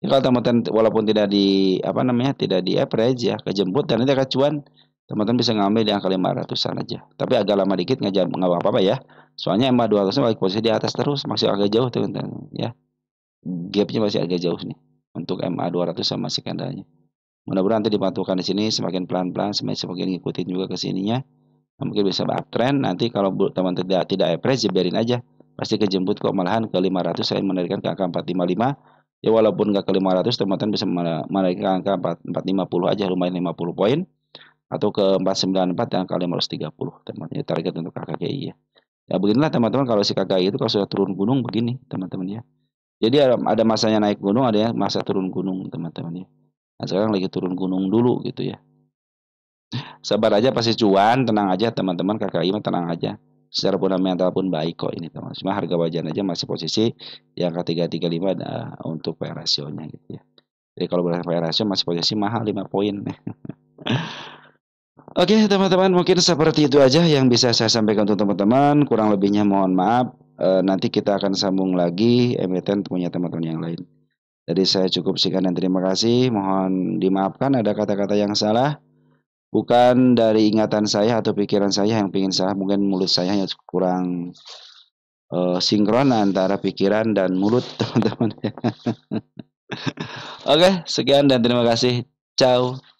Ya, kalau teman-teman walaupun tidak di apa namanya, tidak di average ya, kejemput dan nanti acuan, teman-teman bisa ngambil di angka 500-an aja. Tapi agak lama dikit nggak apa-apa ya. Soalnya EMA 200 balik posisi di atas terus, masih agak jauh teman-teman ya. Gapnya masih agak jauh nih untuk MA 200 sama si candlenya. Mudah-mudahan nanti dipantulkan di sini semakin pelan-pelan, semakin ngikutin juga ke sininya. Nah, mungkin bisa uptrend. Nanti kalau teman tidak average, ya biarin aja. Pasti kejemput kok, malahan ke 500 saya menarikkan ke angka 455. Ya walaupun nggak ke 500, teman-teman bisa menarik ke angka 450 aja, lumayan 50 poin. Atau ke 494 dan angka 530, teman-teman. Ya, target untuk KKI ya. Ya beginilah teman-teman, kalau si KKI itu kalau sudah turun gunung begini teman-teman ya. Jadi ada masanya naik gunung, ada yang masa turun gunung teman-teman ya. Nah, sekarang lagi turun gunung dulu gitu ya. Sabar aja pasti cuan, tenang aja teman-teman, KKI mah tenang aja. Secara fundamental pun baik kok ini teman. Cuma harga wajan aja masih posisi yang ke 335 untuk PE rasionya gitu ya. Jadi kalau berdasarkan PE rasio masih posisi mahal 5 poin. Oke teman-teman, mungkin seperti itu aja yang bisa saya sampaikan untuk teman-teman. Kurang lebihnya mohon maaf. Nanti kita akan sambung lagi emiten punya teman-teman yang lain. Jadi saya cukup sekian dan terima kasih. Mohon dimaafkan ada kata-kata yang salah. Bukan dari ingatan saya atau pikiran saya yang ingin salah. Mungkin mulut saya yang kurang sinkron antara pikiran dan mulut teman-teman. Oke, sekian dan terima kasih. Ciao.